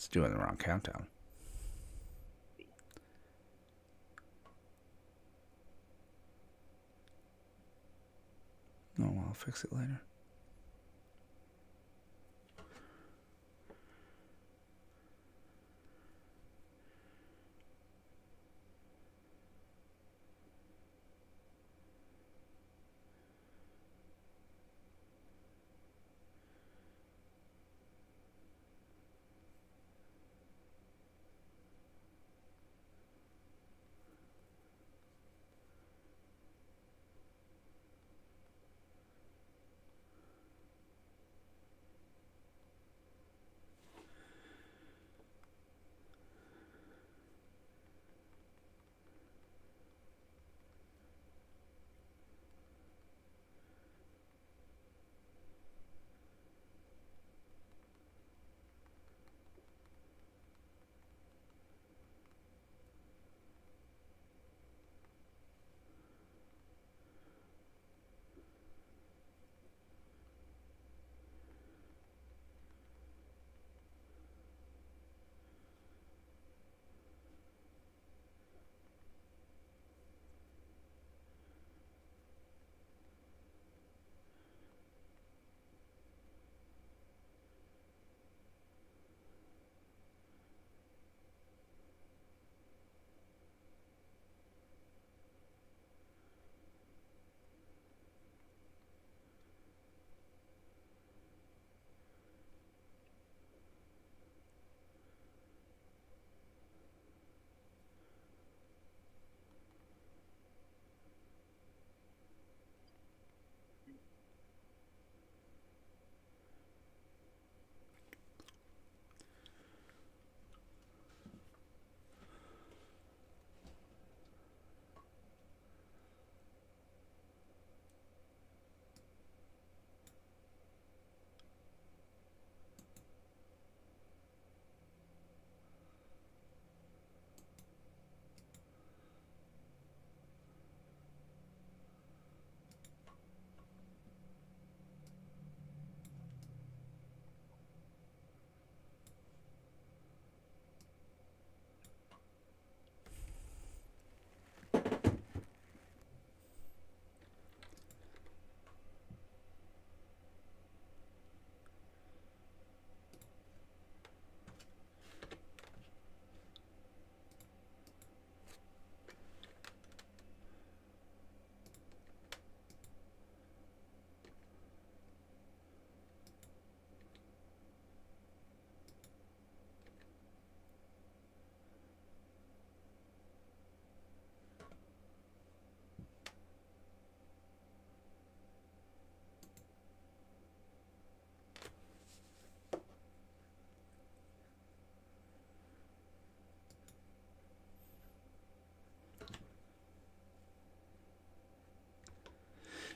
It's doing the wrong countdown. Oh, well, I'll fix it later.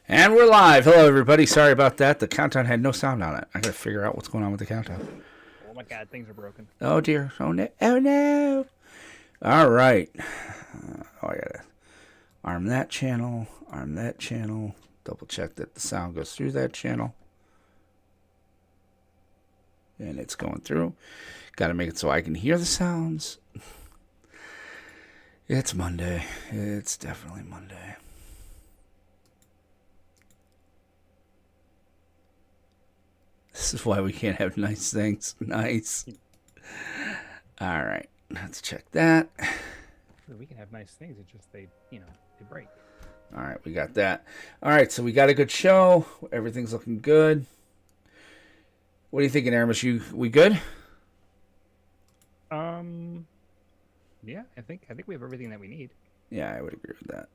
And we're live. Hello, everybody. Sorry about that. The countdown had no sound on it. I got to figure out what's going on with the countdown. Oh my god, things are broken. Oh, dear. Oh, no. Oh, no. All right. I got to arm that channel, double check that the sound goes through that channel. And it's going through. Got to make it so I can hear the sounds. It's Monday. It's definitely Monday. This is why we can't have nice things. Nice. All right. Let's check that. We can have nice things. It's just they break. All right. We got that. All right. So we got a good show. Everything's looking good. What are you thinking, Aramis? We good? Yeah, I think we have everything that we need. Yeah, I would agree with that.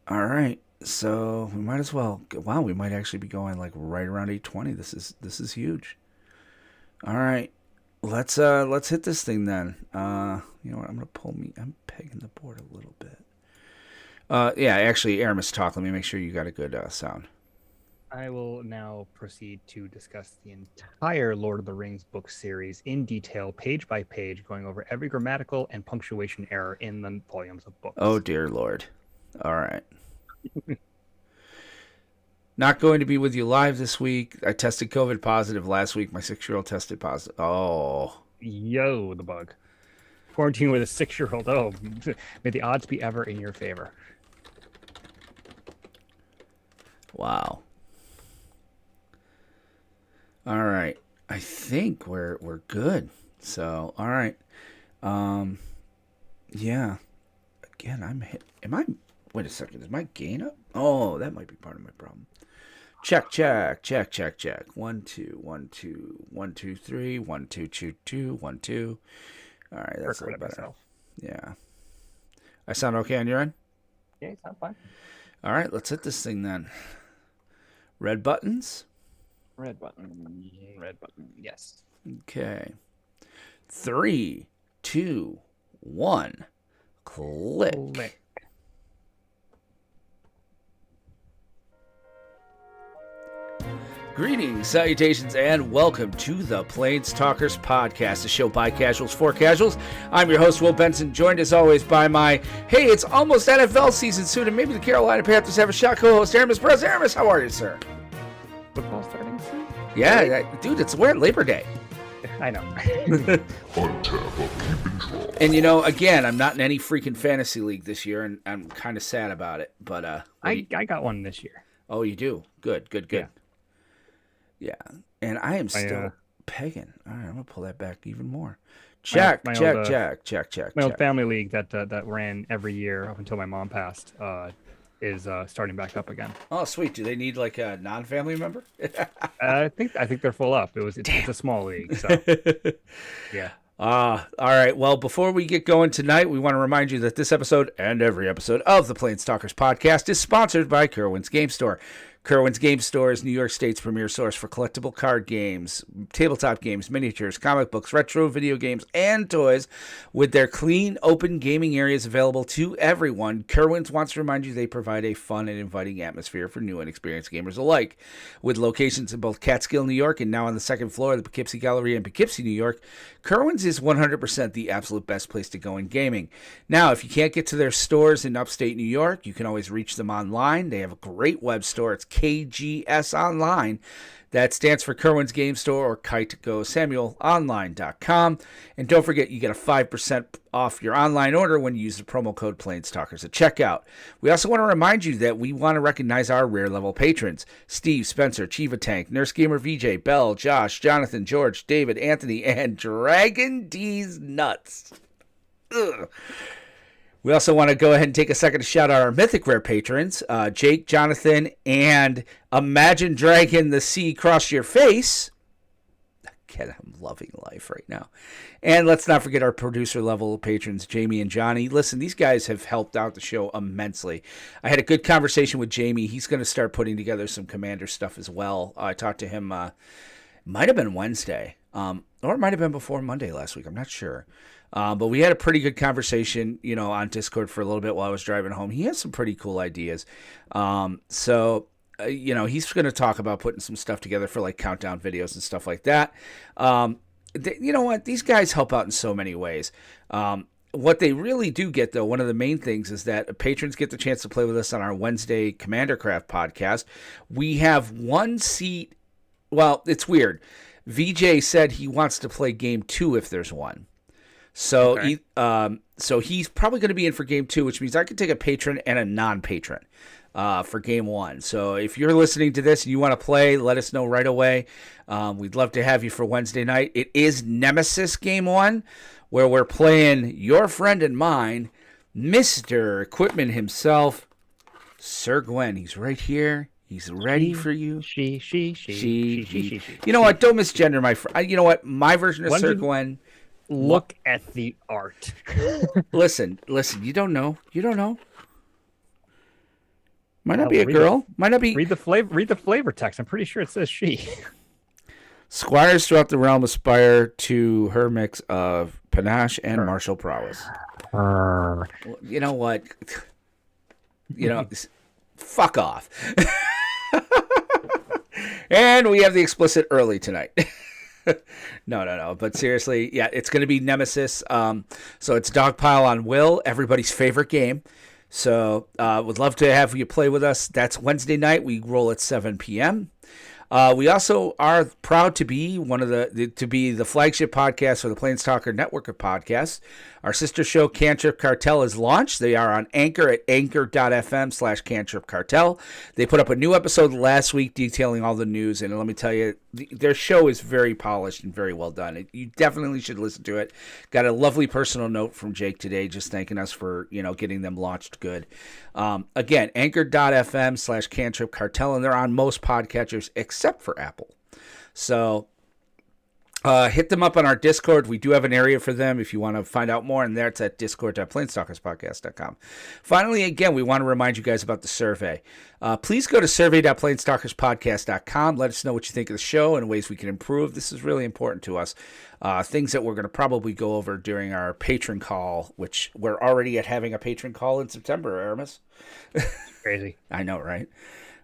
All right. So we might as well. Wow, we might actually be going like right around 8:20. This is huge. All right, let's hit this thing then. You know what? I'm pegging the board a little bit. Yeah, actually, Aramis, talk. Let me make sure you got a good sound. I will now proceed to discuss the entire Lord of the Rings book series in detail, page by page, going over every grammatical and punctuation error in the volumes of books. Oh dear Lord. All right. Not going to be with you live this week. I tested COVID positive last week. My 6-year-old tested positive. Oh, Yo, the bug. Quarantine with a 6-year-old. Oh, may the odds be ever in your favor. Wow. All right. I think we're good. So, all right. Yeah. Again, I'm hit. Am I? Wait a second. Is my gain up? Oh, that might be part of my problem. Check, check, check, check, check. 1, 2, 1, 2, 1, 2, 3, 1, 2, 2, 2, 1, 2. All right, that's a little better. Myself. Yeah. I sound okay on your end? Yeah, you sound fine. All right, let's hit this thing then. Red buttons. Red button. Red button. Yes. Okay. 3, 2, 1. Click. Greetings, salutations, and welcome to the PlanesTalkers podcast, a show by casuals for casuals. I'm your host, Will Benson, joined as always by my, hey, it's almost NFL season soon, and maybe the Carolina Panthers have a shot, co-host Aramis Perez. Aramis, how are you, sir? Football starting soon? Yeah, dude, we're at Labor Day. I know. And you know, again, I'm not in any freaking fantasy league this year, and I'm kind of sad about it. But I got one this year. Oh, you do? Good. Yeah, and I am still pegging. All right, I'm gonna pull that back even more. Check. My old family league that ran every year up until my mom passed is starting back up again. Oh, sweet. Do they need like a non-family member? I think they're full up. It's a small league, so yeah. All right. Well, before we get going tonight, we want to remind you that this episode and every episode of the PlanesTalkers podcast is sponsored by Kerwin's Game Store. Kerwin's Game Store is New York State's premier source for collectible card games, tabletop games, miniatures, comic books, retro video games, and toys. With their clean, open gaming areas available to everyone, Kerwin's wants to remind you they provide a fun and inviting atmosphere for new and experienced gamers alike. With locations in both Catskill, New York, and now on the second floor of the Poughkeepsie Gallery in Poughkeepsie, New York, Kerwin's is 100% the absolute best place to go in gaming. Now, if you can't get to their stores in upstate New York, you can always reach them online. They have a great web store. It's KGS Online. That stands for Kerwin's Game Store or KiteGoSamuelOnline.com. And don't forget, you get a 5% off your online order when you use the promo code PlanesTalkers at checkout. We also want to remind you that we want to recognize our rare level patrons: Steve, Spencer, Chiva Tank, Nurse Gamer VJ, Bell, Josh, Jonathan, George, David, Anthony, and Dragon D's Nuts. Ugh. We also want to go ahead and take a second to shout out our Mythic Rare patrons, Jake, Jonathan, and Imagine Dragon the Sea Cross Your Face. Again, I'm loving life right now. And let's not forget our producer level patrons, Jamie and Johnny. Listen, these guys have helped out the show immensely. I had a good conversation with Jamie. He's going to start putting together some Commander stuff as well. I talked to him, might have been Wednesday, or it might have been before Monday last week. I'm not sure. But we had a pretty good conversation, on Discord for a little bit while I was driving home. He has some pretty cool ideas. He's going to talk about putting some stuff together for like countdown videos and stuff like that. You know what? These guys help out in so many ways. What they really do get, though, one of the main things is that patrons get the chance to play with us on our Wednesday Commander Craft podcast. We have one seat. Well, it's weird. VJ said he wants to play game 2 if there's one. So, okay. So he's probably going to be in for game 2, which means I can take a patron and a non-patron for game 1. So if you're listening to this and you want to play, let us know right away. We'd love to have you for Wednesday night. It is Nemesis game 1, where we're playing your friend and mine, Mr. Equipment himself, Sir Gwen. He's right here. He's ready for you. She. You know what? Don't misgender my friend. You know what? My version of Sir Gwen. Look at the art. Listen. You don't know. Might not be a girl. Might not be. Read the flavor text. I'm pretty sure it says she. Squires throughout the realm aspire to her mix of panache and martial prowess. You know what? Fuck off. And we have the explicit early tonight. No. But seriously, yeah, it's going to be Nemesis. So it's Dogpile on Will, everybody's favorite game. So would love to have you play with us. That's Wednesday night. We roll at 7 p.m. We also are proud to be the flagship podcast for the Planestalker network of podcasts. Our sister show, Cantrip Cartel, is launched. They are on Anchor at anchor.fm/Cantrip Cartel. They put up a new episode last week detailing all the news, and let me tell you, their show is very polished and very well done. You definitely should listen to it. Got a lovely personal note from Jake today, just thanking us for getting them launched good. Again, anchor.fm/Cantrip Cartel, and they're on most podcatchers except for Apple. So hit them up on our Discord. We do have an area for them if you want to find out more, and there it's at discord.planestalkerspodcast.com. Finally, again, we want to remind you guys about the survey. Please go to survey.planestalkerspodcast.com. Let us know what you think of the show and ways we can improve. This is really important to us. Things that we're going to probably go over during our patron call, which we're already at having a patron call in September, Aramis. Crazy. I know, right?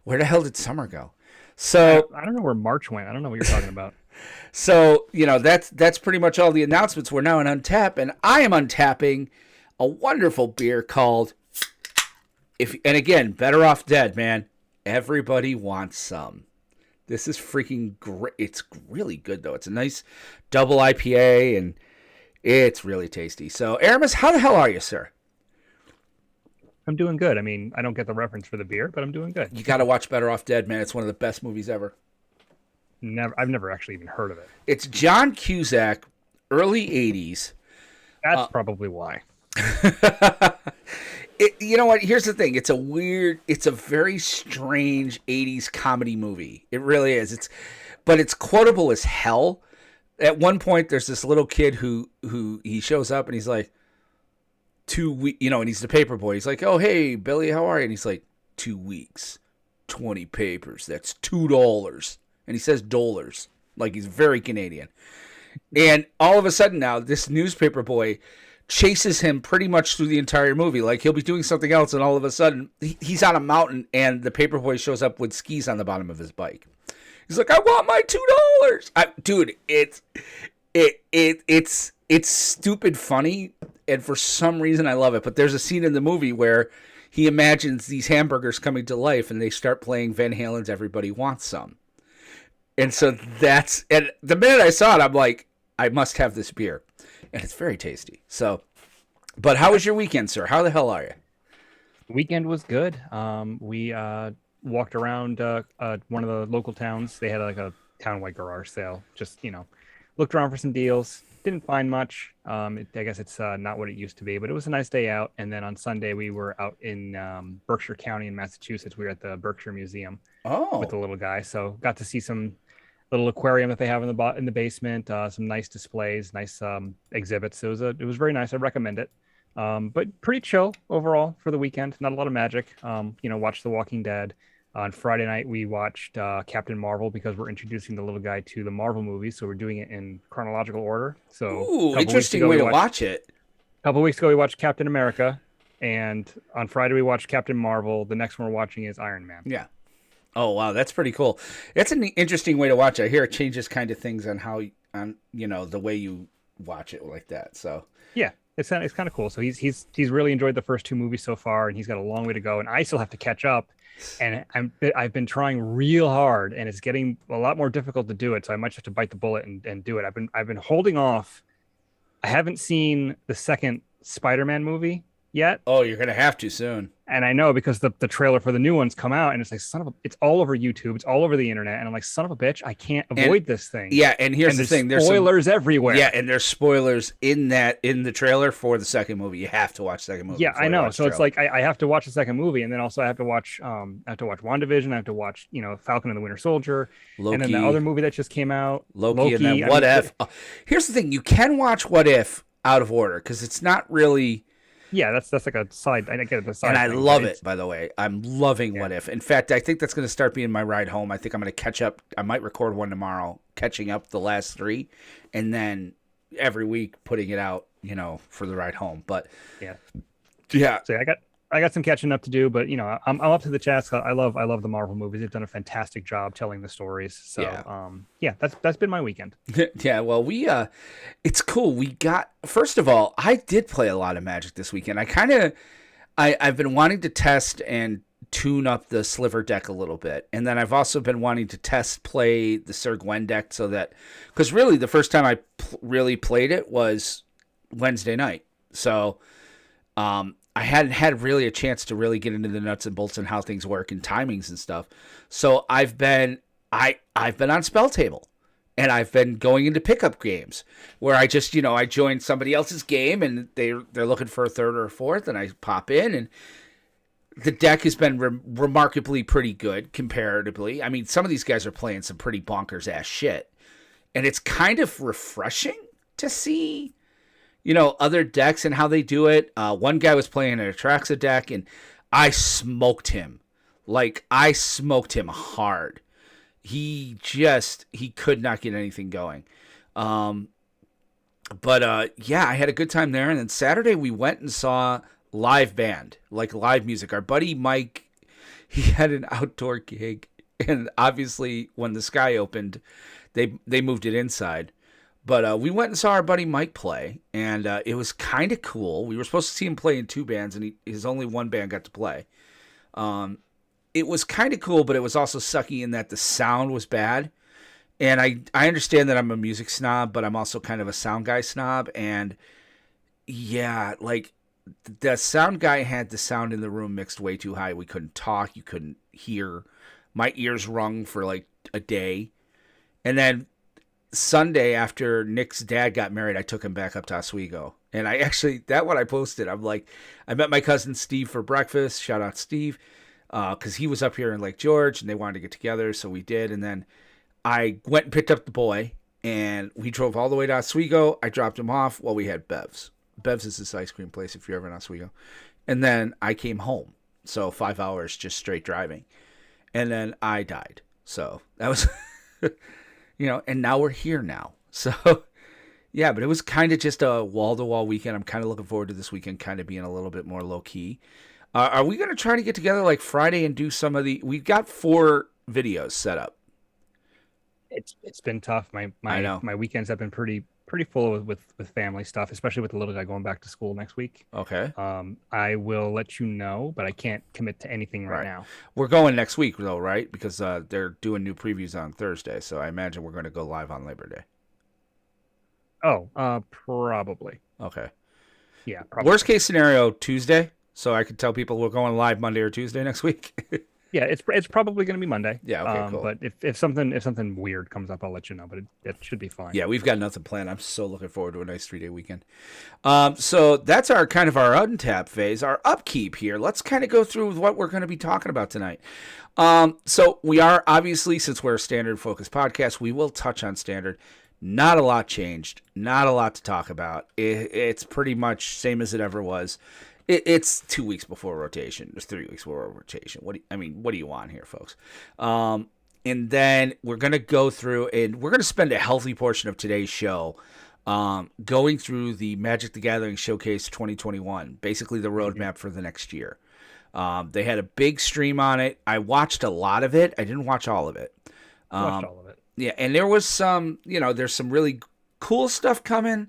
Where the hell did summer go? So I don't know where March went. I don't know what you're talking about. So, that's pretty much all the announcements. We're now in Untap, and I am untapping a wonderful beer called, and again, Better Off Dead, man. Everybody wants some. This is freaking great. It's really good, though. It's a nice double IPA, and it's really tasty. So, Aramis, how the hell are you, sir? I'm doing good. I mean, I don't get the reference for the beer, but I'm doing good. You got to watch Better Off Dead, man. It's one of the best movies ever. I've never actually even heard of it. It's John Cusack, early 80s. That's probably why. You know what? Here's the thing. It's a very strange 80s comedy movie. It really is. But it's quotable as hell. At one point, there's this little kid who he shows up and he's like, 2 weeks, and he's the paper boy. He's like, oh, hey, Billy, how are you? And he's like, 2 weeks, 20 papers. That's $2. And he says dollars, like he's very Canadian. And all of a sudden now, this newspaper boy chases him pretty much through the entire movie. Like, he'll be doing something else, and all of a sudden, he's on a mountain, and the paper boy shows up with skis on the bottom of his bike. He's like, I want my $2. Dude, it's stupid funny, and for some reason I love it. But there's a scene in the movie where he imagines these hamburgers coming to life, and they start playing Van Halen's Everybody Wants Some. And so and the minute I saw it, I'm like, I must have this beer. And it's very tasty. So, but how was your weekend, sir? How the hell are you? Weekend was good. We walked around one of the local towns. They had like a townwide garage sale. Just, looked around for some deals. Didn't find much. I guess it's not what it used to be, but it was a nice day out. And then on Sunday, we were out in Berkshire County in Massachusetts. We were at the Berkshire Museum with the little guy. So got to see some little aquarium that they have in the basement, some nice displays, nice exhibits. It was very nice. I recommend it. But pretty chill overall for the weekend. Not a lot of magic. Watched The Walking Dead. On Friday night, we watched Captain Marvel because we're introducing the little guy to the Marvel movies. So we're doing it in chronological order. So interesting way to watch it. A couple weeks ago, we watched Captain America. And on Friday, we watched Captain Marvel. The next one we're watching is Iron Man. Yeah. Oh, wow. That's pretty cool. That's an interesting way to watch it. I hear it changes kind of things on the way you watch it like that. So yeah, it's kind of cool. So he's really enjoyed the first two movies so far, and he's got a long way to go. And I still have to catch up. And I've been trying real hard, and it's getting a lot more difficult to do it. So I might have to bite the bullet and do it. I've been holding off. I haven't seen the second Spider-Man movie yet. Oh, you're gonna have to soon. And I know because the trailer for the new one's come out, and it's like it's all over YouTube, it's all over the internet, and I'm like, son of a bitch, I can't avoid this thing. Yeah, and here's the thing: there's spoilers everywhere. Yeah, and there's spoilers in the trailer for the second movie. You have to watch the second movie. Yeah, I know. So it's like I have to watch the second movie, and then also I have to watch WandaVision. I have to watch Falcon and the Winter Soldier, Loki, and then the other movie that just came out, Loki and then What If. Here's the thing: you can watch What If out of order because it's not really. Yeah, that's like a side. I get the side. And I love it, by the way. I'm loving What If. In fact, I think that's going to start being my ride home. I think I'm going to catch up. I might record one tomorrow, catching up the last three, and then every week putting it out, for the ride home. But yeah. So I got some catching up to do, but I'm up to the task. I love the Marvel movies. They've done a fantastic job telling the stories. So that's been my weekend. Yeah, well, it's cool. First of all, I did play a lot of Magic this weekend. I've been wanting to test and tune up the sliver deck a little bit. And then I've also been wanting to test play the Sir Gwen deck so that, because really the first time I really played it was Wednesday night. So I hadn't had really a chance to really get into the nuts and bolts and how things work and timings and stuff. So I've been on Spell Table. And I've been going into pickup games where I just, I join somebody else's game and they're looking for a third or a fourth, and I pop in, and the deck has been remarkably pretty good comparatively. I mean, some of these guys are playing some pretty bonkers ass shit, and it's kind of refreshing to see, other decks and how they do it. One guy was playing an Atraxa deck, and I smoked him. I smoked him hard. He could not get anything going. But I had a good time there. And then Saturday we went and saw live band, live music. Our buddy Mike, he had an outdoor gig. And obviously when the sky opened, they moved it inside. But we went and saw our buddy Mike play. And it was kind of cool. We were supposed to see him play in two bands, and his only one band got to play. It was kind of cool, but it was also sucky in that the sound was bad. And I understand that I'm a music snob, but I'm also kind of a sound guy snob. And yeah, the sound guy had the sound in the room mixed way too high. We couldn't talk. You couldn't hear. My ears rung for a day. And then Sunday, after Nick's dad got married, I took him back up to Oswego. And that one I posted. I'm like, I met my cousin Steve for breakfast. Shout out Steve. Because he was up here in Lake George and they wanted to get together, so we did. And then I went and picked up the boy, and we drove all the way to Oswego. I dropped him off while we had Bev's. Bev's is this ice cream place if you're ever in Oswego. And then I came home. So 5 hours just straight driving. And then I died. So that was, and now we're here now. So, yeah, but it was kind of just a wall-to-wall weekend. I'm kind of looking forward to this weekend kind of being a little bit more low-key. Are we going to try to get together Friday and do some of we've got 4 videos set up. It's been tough. I My know. my weekends have been pretty full with family stuff, especially with the little guy going back to school next week. Okay. I will let you know, but I can't commit to anything right now. We're going next week though, right? Because they're doing new previews on Thursday, so I imagine we're going to go live on Labor Day. Oh, probably. Okay. Yeah, probably. Worst case scenario, Tuesday. So I could tell people we're going live Monday or Tuesday next week. Yeah, it's probably going to be Monday. Yeah, okay, cool. But if something weird comes up, I'll let you know. But it should be fine. Yeah, we've got nothing planned. I'm so looking forward to a nice 3-day weekend. So that's our untap phase, our upkeep here. Let's kind of go through what we're going to be talking about tonight. So we are obviously, since we're a standard focused podcast, we will touch on standard. Not a lot changed. Not a lot to talk about. It's pretty much same as it ever was. It's 2 weeks before rotation. It's 3 weeks before rotation. What do you want here, folks? And then we're going to go through, and we're going to spend a healthy portion of today's show going through the Magic the Gathering Showcase 2021, basically the roadmap for the next year. They had a big stream on it. I watched a lot of it. I didn't watch all of it. Watched all of it. Yeah, and there was some, there's some really cool stuff coming.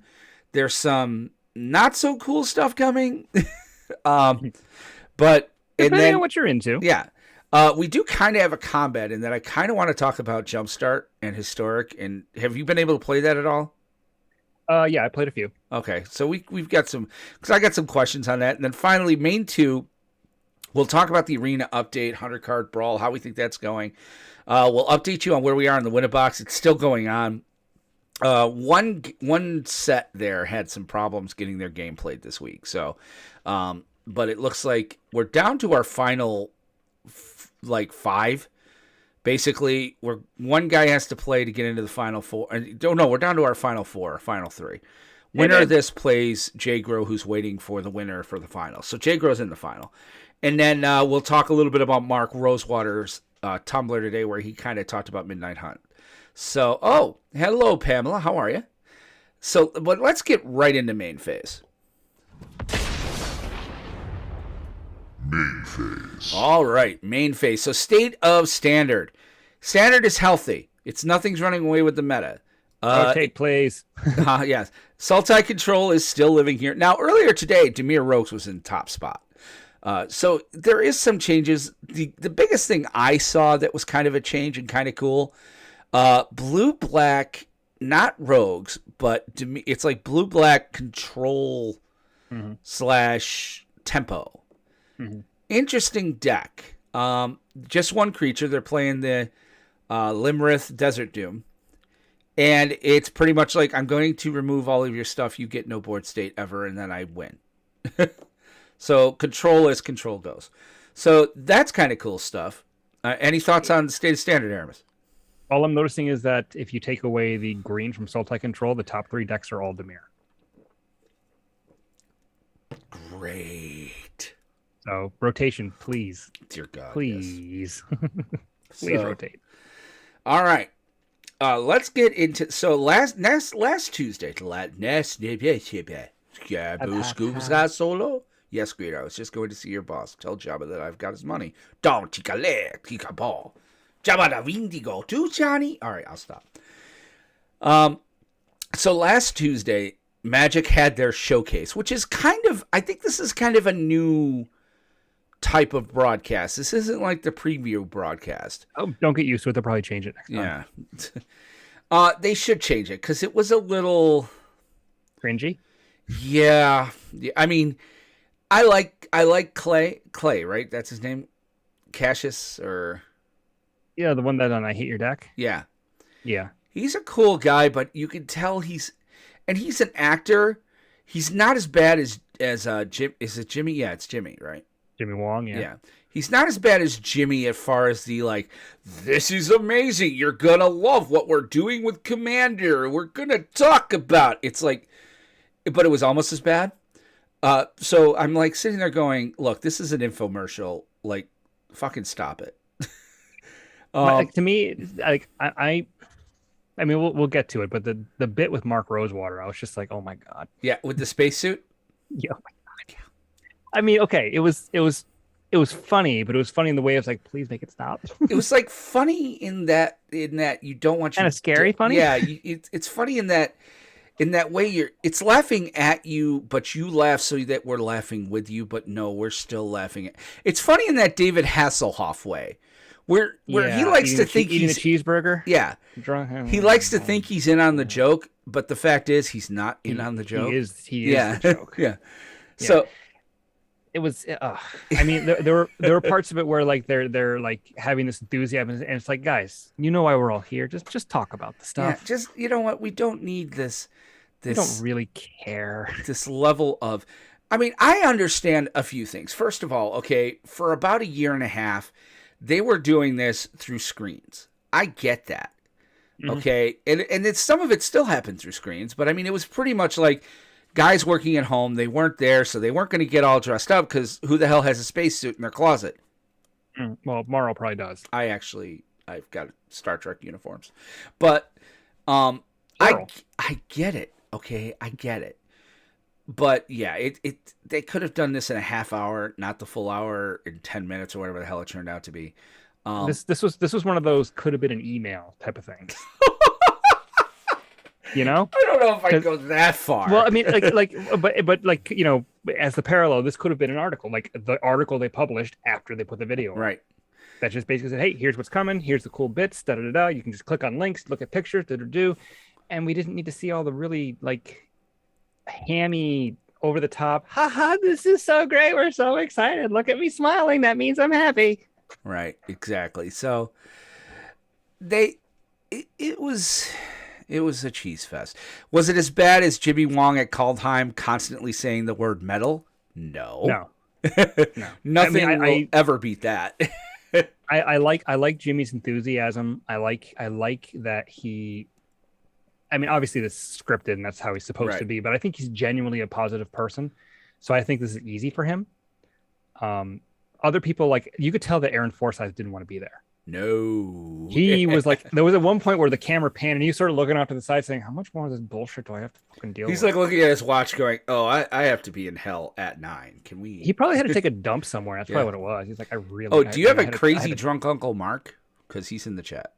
There's some not so cool stuff coming. But depending on what you're into. Yeah. We do kind of have a combat in that I kind of want to talk about Jumpstart and Historic. And have you been able to play that at all? Yeah, I played a few. Okay, so we've got some, because I got some questions on that. And then finally, main 2, we'll talk about the arena update, 100 card brawl, how we think that's going. We'll update you on where we are in the winner box. It's still going on. One set there had some problems getting their game played this week. So, but it looks like we're down to our final 5. Basically, one guy has to play to get into the final 4. No, we're down to our final 4, final 3. Winner of this plays Jay Grow, who's waiting for the winner for the final. So Jay Grow's in the final. And then we'll talk a little bit about Mark Rosewater's Tumblr today, where he kind of talked about Midnight Hunt. So, hello, Pamela. How are you? So, but let's get right into main phase. Main phase. All right, main phase. So, state of standard. Standard is healthy. Nothing's running away with the meta. Rotate, please. Yes. Sultai Control is still living here. Now, earlier today, Demir Rogues was in top spot. So there is some changes. The biggest thing I saw that was kind of a change and kind of cool, blue black, not rogues, but to me it's like blue black control slash tempo. Interesting deck. Just one creature. They're playing the Limrith Desert Doom. And it's pretty much like, I'm going to remove all of your stuff. You get no board state ever, and then I win. So control as control goes. So that's kind of cool stuff. Any thoughts on State of Standard, Aramis? All I'm noticing is that if you take away the green from Sultai Control, the top 3 decks are all Dimir. Great. So rotation, please. Dear God. Please. Yes. Please rotate. All right. Let's get into last Tuesday. Solo. Yes, Greedo. I was just going to see your boss. Tell Jabba that I've got his money. Don't tika ball. Jabba da Windigo to Johnny. All right, I'll stop. So last Tuesday, Magic had their showcase, which is I think this is kind of a new type of broadcast. This isn't like the preview broadcast. Oh, don't get used to it. They'll probably change it next time. Yeah. They should change it because it was a little cringy. Yeah. I mean, I like Clay, right? That's his name. Cassius or yeah, the one that on I Hate Your Deck. Yeah. Yeah. He's a cool guy, but you can tell he's an actor. He's not as bad as Jim. Is it Jimmy? Yeah, it's Jimmy, right? Jimmy Wong, yeah. Yeah. He's not as bad as Jimmy as far as the like, this is amazing. You're going to love what we're doing with Commander. We're going to talk about. It's like, but it was almost as bad. So I'm like sitting there going, look, this is an infomercial. Like, fucking stop it. To me, like I mean, we'll get to it, but the bit with Mark Rosewater, I was just like, oh my God. Yeah, with the spacesuit? Yeah. Oh my God, yeah. I mean, okay, it was funny, but it was funny in the way of like, please make it stop. It was like funny in that you don't want you kind of scary funny. Yeah, it's funny in that way it's laughing at you, but you laugh so that we're laughing with you, but no, we're still laughing at. It's funny in that David Hasselhoff way. Where he likes to think eating a cheeseburger. Yeah. He likes to think he's in on the joke, but the fact is he's not in on the joke. He is the joke. Yeah. So it was I mean there were parts of it where like they're like having this enthusiasm, and it's like, guys, you know why we're all here. Just talk about the stuff. Yeah, just, you know what, we don't need this we don't really care. This level of, I mean, I understand a few things. First of all, okay, for about a year and a half, they were doing this through screens. I get that. Okay. And some of it still happened through screens, but I mean, it was pretty much like guys working at home. They weren't there, so they weren't going to get all dressed up because who the hell has a spacesuit in their closet? Well, Morrow probably does. I've got Star Trek uniforms, but I get it. Okay. I get it. But yeah, they could have done this in a half hour, not the full hour, in 10 minutes or whatever the hell it turned out to be. This was one of those could have been an email type of things. You know? I don't know if I go that far. Well, I mean, but like, you know, as the parallel, this could have been an article, like the article they published after they put the video on. Right. That just basically said, hey, here's what's coming. Here's the cool bits. Da da da. You can just click on links, look at pictures. Da da do. And we didn't need to see all the really like hammy, over the top, haha, this is so great, we're so excited, look at me smiling, that means I'm happy. Right, exactly. So it was a cheese fest. Was it as bad as Jimmy Wong at Kaldheim constantly saying the word metal? No. Nothing will ever beat that. I like Jimmy's enthusiasm. I like that he, I mean, obviously this is scripted and that's how he's supposed to be, but I think he's genuinely a positive person. So I think this is easy for him. Other people, like, you could tell that Aaron Forsyth didn't want to be there. No. He was like, there was at one point where the camera panned and he started looking off to the side saying, how much more of this bullshit do I have to fucking deal with? He's like looking at his watch going, oh, I have to be in hell at 9. Can we? He probably had to take a dump somewhere. That's probably what it was. He's like, I really. Oh, do you have a crazy drunk Uncle Mark? Because he's in the chat.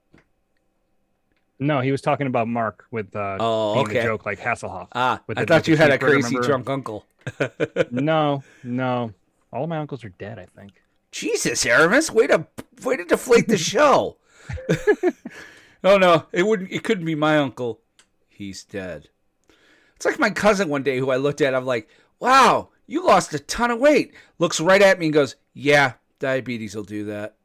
No, he was talking about Mark with being the joke like Hasselhoff. I thought you had a crazy drunk uncle. No. All of my uncles are dead, I think. Jesus, Aramis, way to deflate the show. Oh no, it couldn't be my uncle. He's dead. It's like my cousin one day who I looked at. I'm like, wow, you lost a ton of weight. Looks right at me and goes, yeah, diabetes will do that.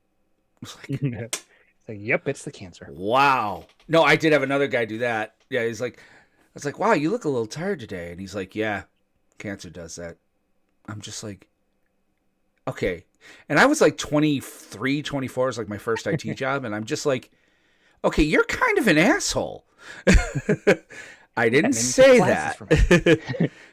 It's like, It's like, yep, it's the cancer. wow. No, I did have another guy do that. Yeah, he's like, I was like, wow, you look a little tired today. And he's like, yeah, cancer does that. I'm just like, okay. And I was like 23, 24 is like my first IT job. And I'm just like, okay, you're kind of an asshole. I didn't say that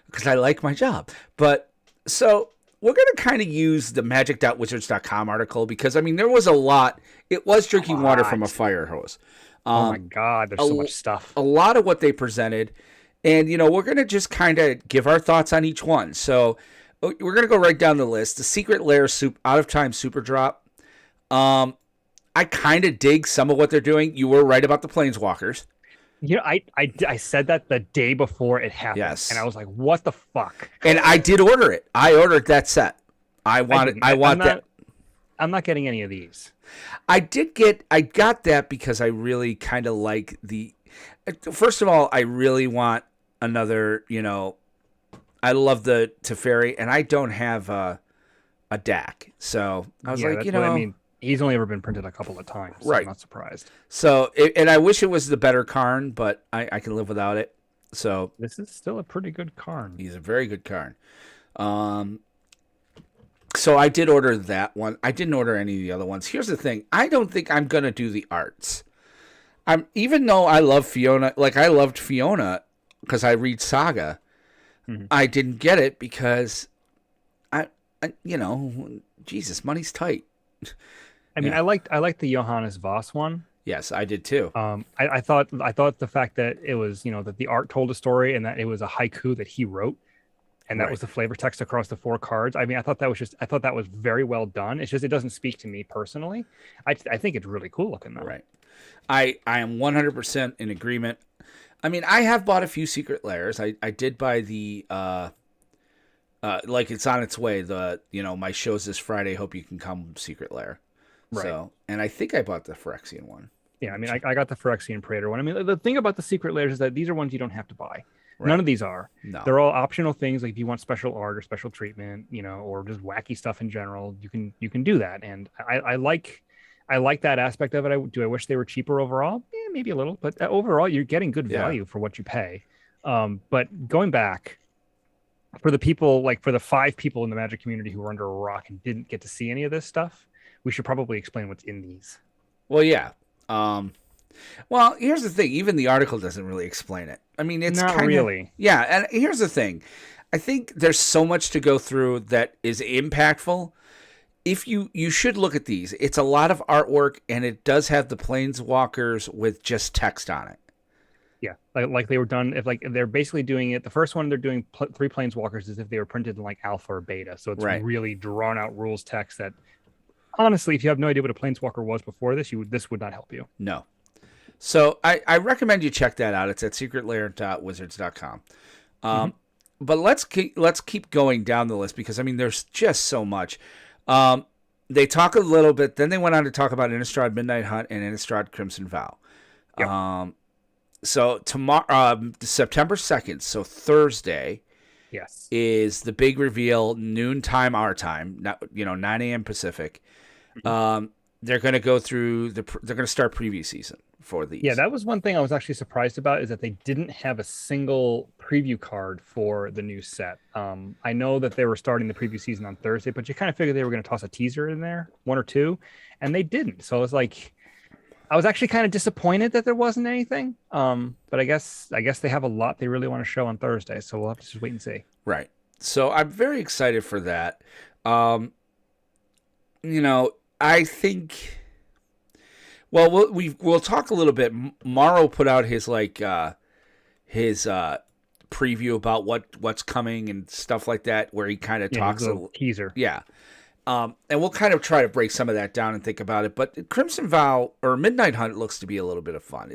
because I like my job. But so we're going to kind of use the magic.wizards.com article because, I mean, there was a lot. It was drinking water from a fire hose. Oh my God, there's so much stuff. A lot of what they presented. And, we're going to just kind of give our thoughts on each one. So we're going to go right down the list. The Secret Lair Out of Time Super Drop. I kind of dig some of what they're doing. You were right about the Planeswalkers. I said that the day before it happened. Yes. And I was like, what the fuck? And I did order it. I ordered that set. I want that. I'm not getting any of these. I got that because I really kind of like first of all, I really want another, I love the Teferi, and I don't have a DAC. So I was like, I mean, he's only ever been printed a couple of times. So right. I'm not surprised. So, and I wish it was the better Karn, but I can live without it. So this is still a pretty good Karn. He's a very good Karn. So I did order that one. I didn't order any of the other ones. Here's the thing. I don't think I'm going to do the arts. Even though I love Fiona, like I loved Fiona because I read Saga, I didn't get it because Jesus, money's tight. I mean, I liked the Johannes Voss one. Yes, I did too. I thought the fact that it was, that the art told a story and that it was a haiku that he wrote, and that was the flavor text across the 4 cards. I mean, I thought that was very well done. It's just it doesn't speak to me personally. I think it's really cool looking though. Right. I am 100% in agreement. I mean, I have bought a few Secret Lairs. I did buy the like it's on its way. The my show's this Friday. Hope you can come Secret Lair. Right. So, and I think I bought the Phyrexian one. Yeah, I mean, I got the Phyrexian Praetor one. I mean, the thing about the Secret Lairs is that these are ones you don't have to buy. Right. None of these are. No. They're all optional things. Like if you want special art or special treatment, or just wacky stuff in general, you can do that. And I like that aspect of it. Do I wish they were cheaper overall? Yeah, maybe a little, but overall you're getting good value for what you pay. But going back for the people, like for the 5 people in the Magic community who were under a rock and didn't get to see any of this stuff, we should probably explain what's in these. Well, yeah. Well, here's the thing. Even the article doesn't really explain it. I mean, it's not really. Yeah, and here's the thing. I think there's so much to go through that is impactful. If you should look at these. It's a lot of artwork, and it does have the Planeswalkers with just text on it. Yeah, like they were done. If they're basically doing it. The first one they're doing 3 Planeswalkers as if they were printed in like alpha or beta. So it's really drawn out rules text that. Honestly, if you have no idea what a Planeswalker was before this, this would not help you. No. So I recommend you check that out. It's at secretlair.wizards.com. But let's keep going down the list because, I mean, there's just so much. They talk a little bit. Then they went on to talk about Innistrad Midnight Hunt and Innistrad Crimson Vow. Yep. So tomorrow, September 2nd, so Thursday, is the big reveal, noontime our time, 9 a.m. Pacific. They're going to go through they're going to start preview season for these. Yeah, that was one thing I was actually surprised about is that they didn't have a single preview card for the new set. I know that they were starting the preview season on Thursday, but you kind of figured they were going to toss a teaser in there, 1 or 2, and they didn't. So I was like, I was actually kind of disappointed that there wasn't anything. But I guess they have a lot they really want to show on Thursday, so we'll have to just wait and see. Right. So I'm very excited for that. I think. Well, we'll talk a little bit. Morrow put out his preview about what's coming and stuff like that, where he kind of talks a teaser. Yeah. And we'll kind of try to break some of that down and think about it. But Crimson Vow or Midnight Hunt looks to be a little bit of fun.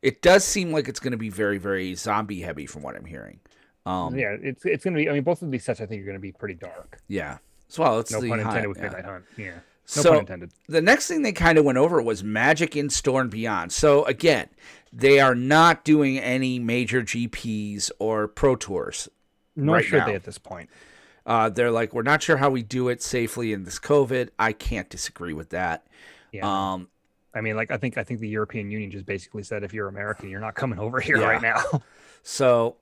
It does seem like it's going to be very, very zombie heavy from what I'm hearing. It's going to be. I mean, both of these sets I think are going to be pretty dark. Yeah. Well, it's No the pun intended hunt. with Yeah. Midnight Hunt. Yeah. No pun So intended. the next thing they kind of went over was Magic in Store and Beyond. So again, they are not doing any major GPs or Pro Tours Nor right should they now. at this point. They're like, we're not sure how we do it safely in this COVID. I can't disagree with that. Yeah, no. Um, I mean, like I think the European Union just basically said if you're American, you're not coming over here yeah. right now. So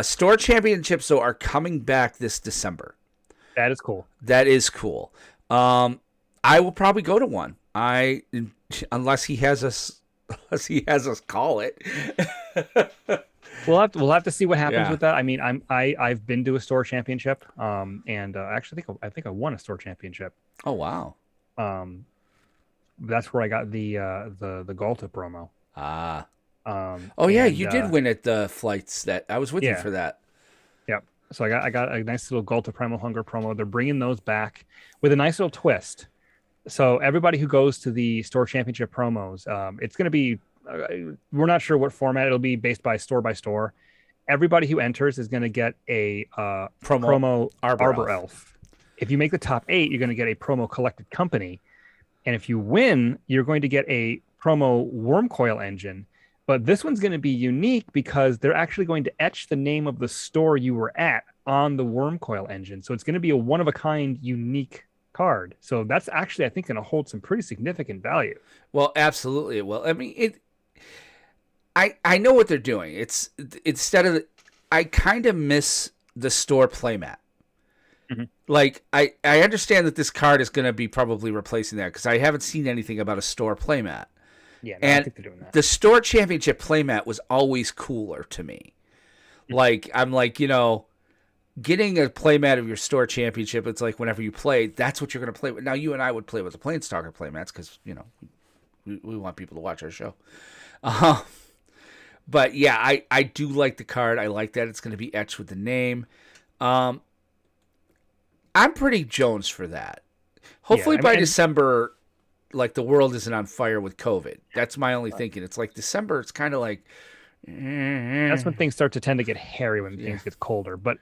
store championships though are coming back this December. That is cool. That is cool. I will probably go to one. Unless he has us call it. We'll have to see what happens Yeah. with that. I mean, I've been to a store championship, and actually I think I won a store championship. Oh wow. Um, that's where I got the Galta promo. Ah. Um, Oh yeah, and, you did win at the flights. That I was with you yeah, for that. yep. So I got a nice little Galta Primal Hunger promo. They're bringing those back with a nice little twist. So everybody who goes to the store championship promos, it's going to be. We're not sure what format it'll be, based by store. Everybody who enters is going to get a promo Arbor Elf. If you make the top 8, you're going to get a promo Collected Company, and if you win, you're going to get a promo Wormcoil Engine. But this one's going to be unique because they're actually going to etch the name of the store you were at on the Wormcoil Engine. So it's going to be a one-of-a-kind, unique card. So that's actually, I think, going to hold some pretty significant value. Well, absolutely it will. I mean, I know what they're doing. It's instead of I kind of miss the store playmat. Mm-hmm. Like I understand that this card is going to be probably replacing that because I haven't seen anything about a store playmat. Yeah, no, I And think they're doing that. the store championship playmat was always cooler to me. Like I'm like, getting a playmat of your store championship, it's like whenever you play, that's what you're going to play with. Now you and I would play with the Planestalker playmats because we want people to watch our show. But yeah, I do like the card. I like that it's going to be etched with the name. I'm pretty Jones for that. Hopefully by December, like the world isn't on fire with COVID. That's my only thinking. It's like December. It's kind of like that's when things start to tend to get hairy, when things get colder. But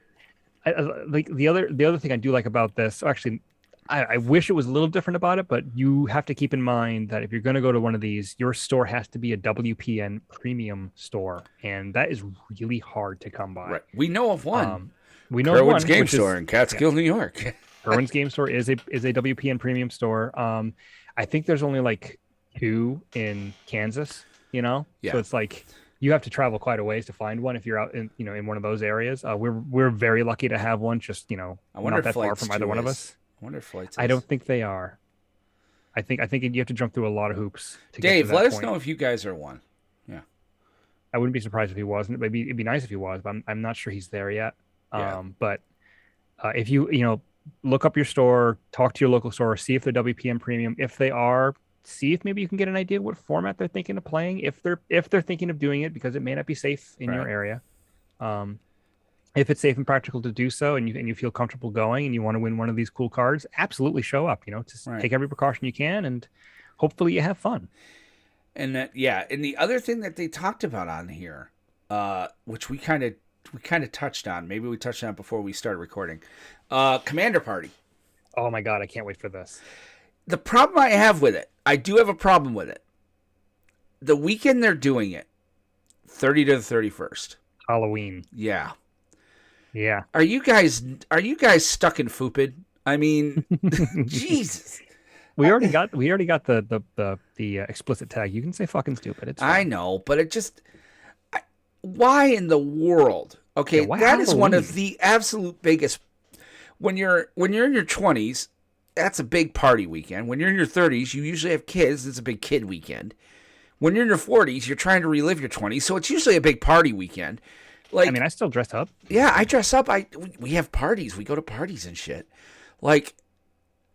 like the other thing I do like about this, actually, I wish it was a little different about it, but you have to keep in mind that if you're going to go to one of these, your store has to be a WPN premium store, and that is really hard to come by. Right. We know of one. We know Kerwin's one, Game Store in Catskill, New York. Kerwin's Game Store is a WPN premium store. I think there's only like 2 in Kansas. Yeah. So it's like you have to travel quite a ways to find one if you're out in in one of those areas. We're very lucky to have one. Just I wonder not if that far Flights from either 2 one of is. us. I wonder if Flights. I don't think they are. I think you have to jump through a lot of hoops to get Dave, to that let us point. know if you guys are one. Yeah. I wouldn't be surprised if he wasn't. It'd be nice if he was, but I'm not sure he's there yet. Yeah. But if you look up your store, talk to your local store, see if they're WPM premium. If they are, see if maybe you can get an idea what format they're thinking of playing. If they're thinking of doing it, because it may not be safe in your area. If it's safe and practical to do so, and you feel comfortable going, and you want to win one of these cool cards, absolutely show up. Just take every precaution you can, and hopefully you have fun. And and the other thing that they talked about on here, which we kind of touched on, maybe we touched on it before we started recording, Commander Party. Oh my god, I can't wait for this. The problem I have with it, I do have a problem with it. The weekend they're doing it, 30 to the 31st. Halloween. Yeah. Yeah. Are you guys stuck in Fupid? I mean, Jesus. We already got the explicit tag. You can say fucking stupid. It's fine. I know, but it just why in the world? Okay, why that is one of Halloween? the absolute biggest. When you're in your 20s, that's a big party weekend. When you're in your 30s, you usually have kids. It's a big kid weekend. When you're in your 40s, you're trying to relive your 20s, so it's usually a big party weekend. Like, I mean, I still dressed up. yeah, I dress up. We have parties. We go to parties and shit. Like,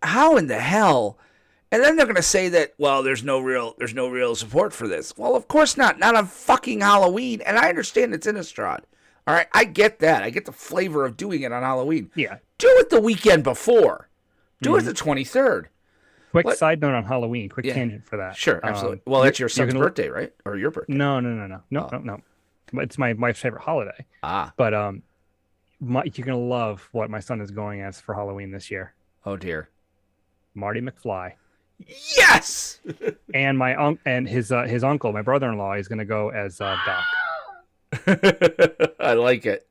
how in the hell? And then they're gonna say that, well, there's no real support for this. Well, of course not. Not on fucking Halloween. And I understand it's Innistrad. All right, I get that. I get the flavor of doing it on Halloween. Yeah. Do it the weekend before. Do it the 23rd. Quick side note on Halloween. Quick tangent for that. Sure, absolutely. Well, that's your son's gonna- birthday, right? Or your birthday? No. No. It's my wife's favorite holiday. Ah, But you're gonna love what my son is going as for Halloween this year. Oh dear. Marty McFly. Yes. And his uncle, my brother-in-law, is going to go as Doc. I like it.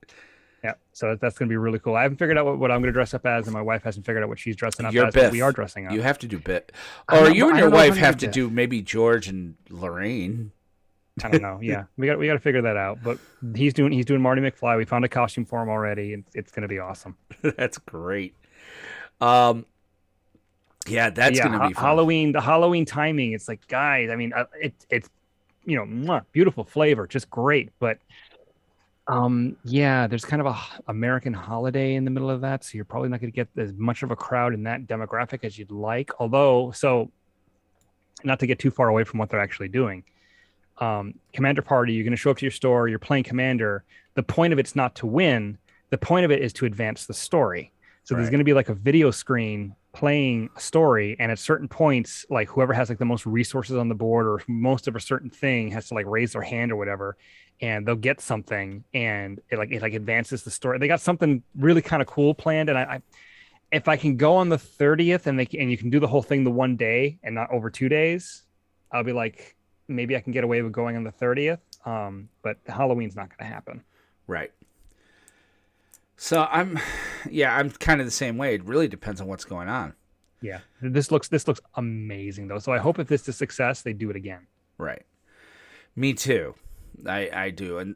Yeah, so that's going to be really cool. I haven't figured out what I'm going to dress up as, and my wife hasn't figured out what she's dressing up You're as, but we are Biff. dressing up. You have to do Biff. I'm Or not, you and I your don't know if wife I'm have gonna to do do maybe George and Lorraine. I don't know. Yeah, we got to figure that out. But he's doing Marty McFly. We found a costume for him already, and it's going to be awesome. That's great. Um, yeah, But that's yeah, gonna be fun. Halloween. The Halloween timing. It's like, guys. I mean, it's mwah, beautiful flavor, just great. But yeah, there's kind of a American holiday in the middle of that, so you're probably not going to get as much of a crowd in that demographic as you'd like. Although, so not to get too far away from what they're actually doing. Commander Party, you're going to show up to your store, you're playing Commander. The point of it's not to win, the point of it is to advance the story. So there's Right. going to be like a video screen playing a story, and at certain points, like whoever has like the most resources on the board or most of a certain thing has to like raise their hand or whatever, and they'll get something, and it advances the story. They got something really kind of cool planned, and I if I can go on the 30th and you can do the whole thing the one day and not over 2 days, I'll be like, maybe I can get away with going on the 30th. But Halloween's not going to happen. Right. So I'm kind of the same way. It really depends on what's going on. Yeah, this looks amazing though. So I hope if this is a success, they do it again. Right. Me too. I do, and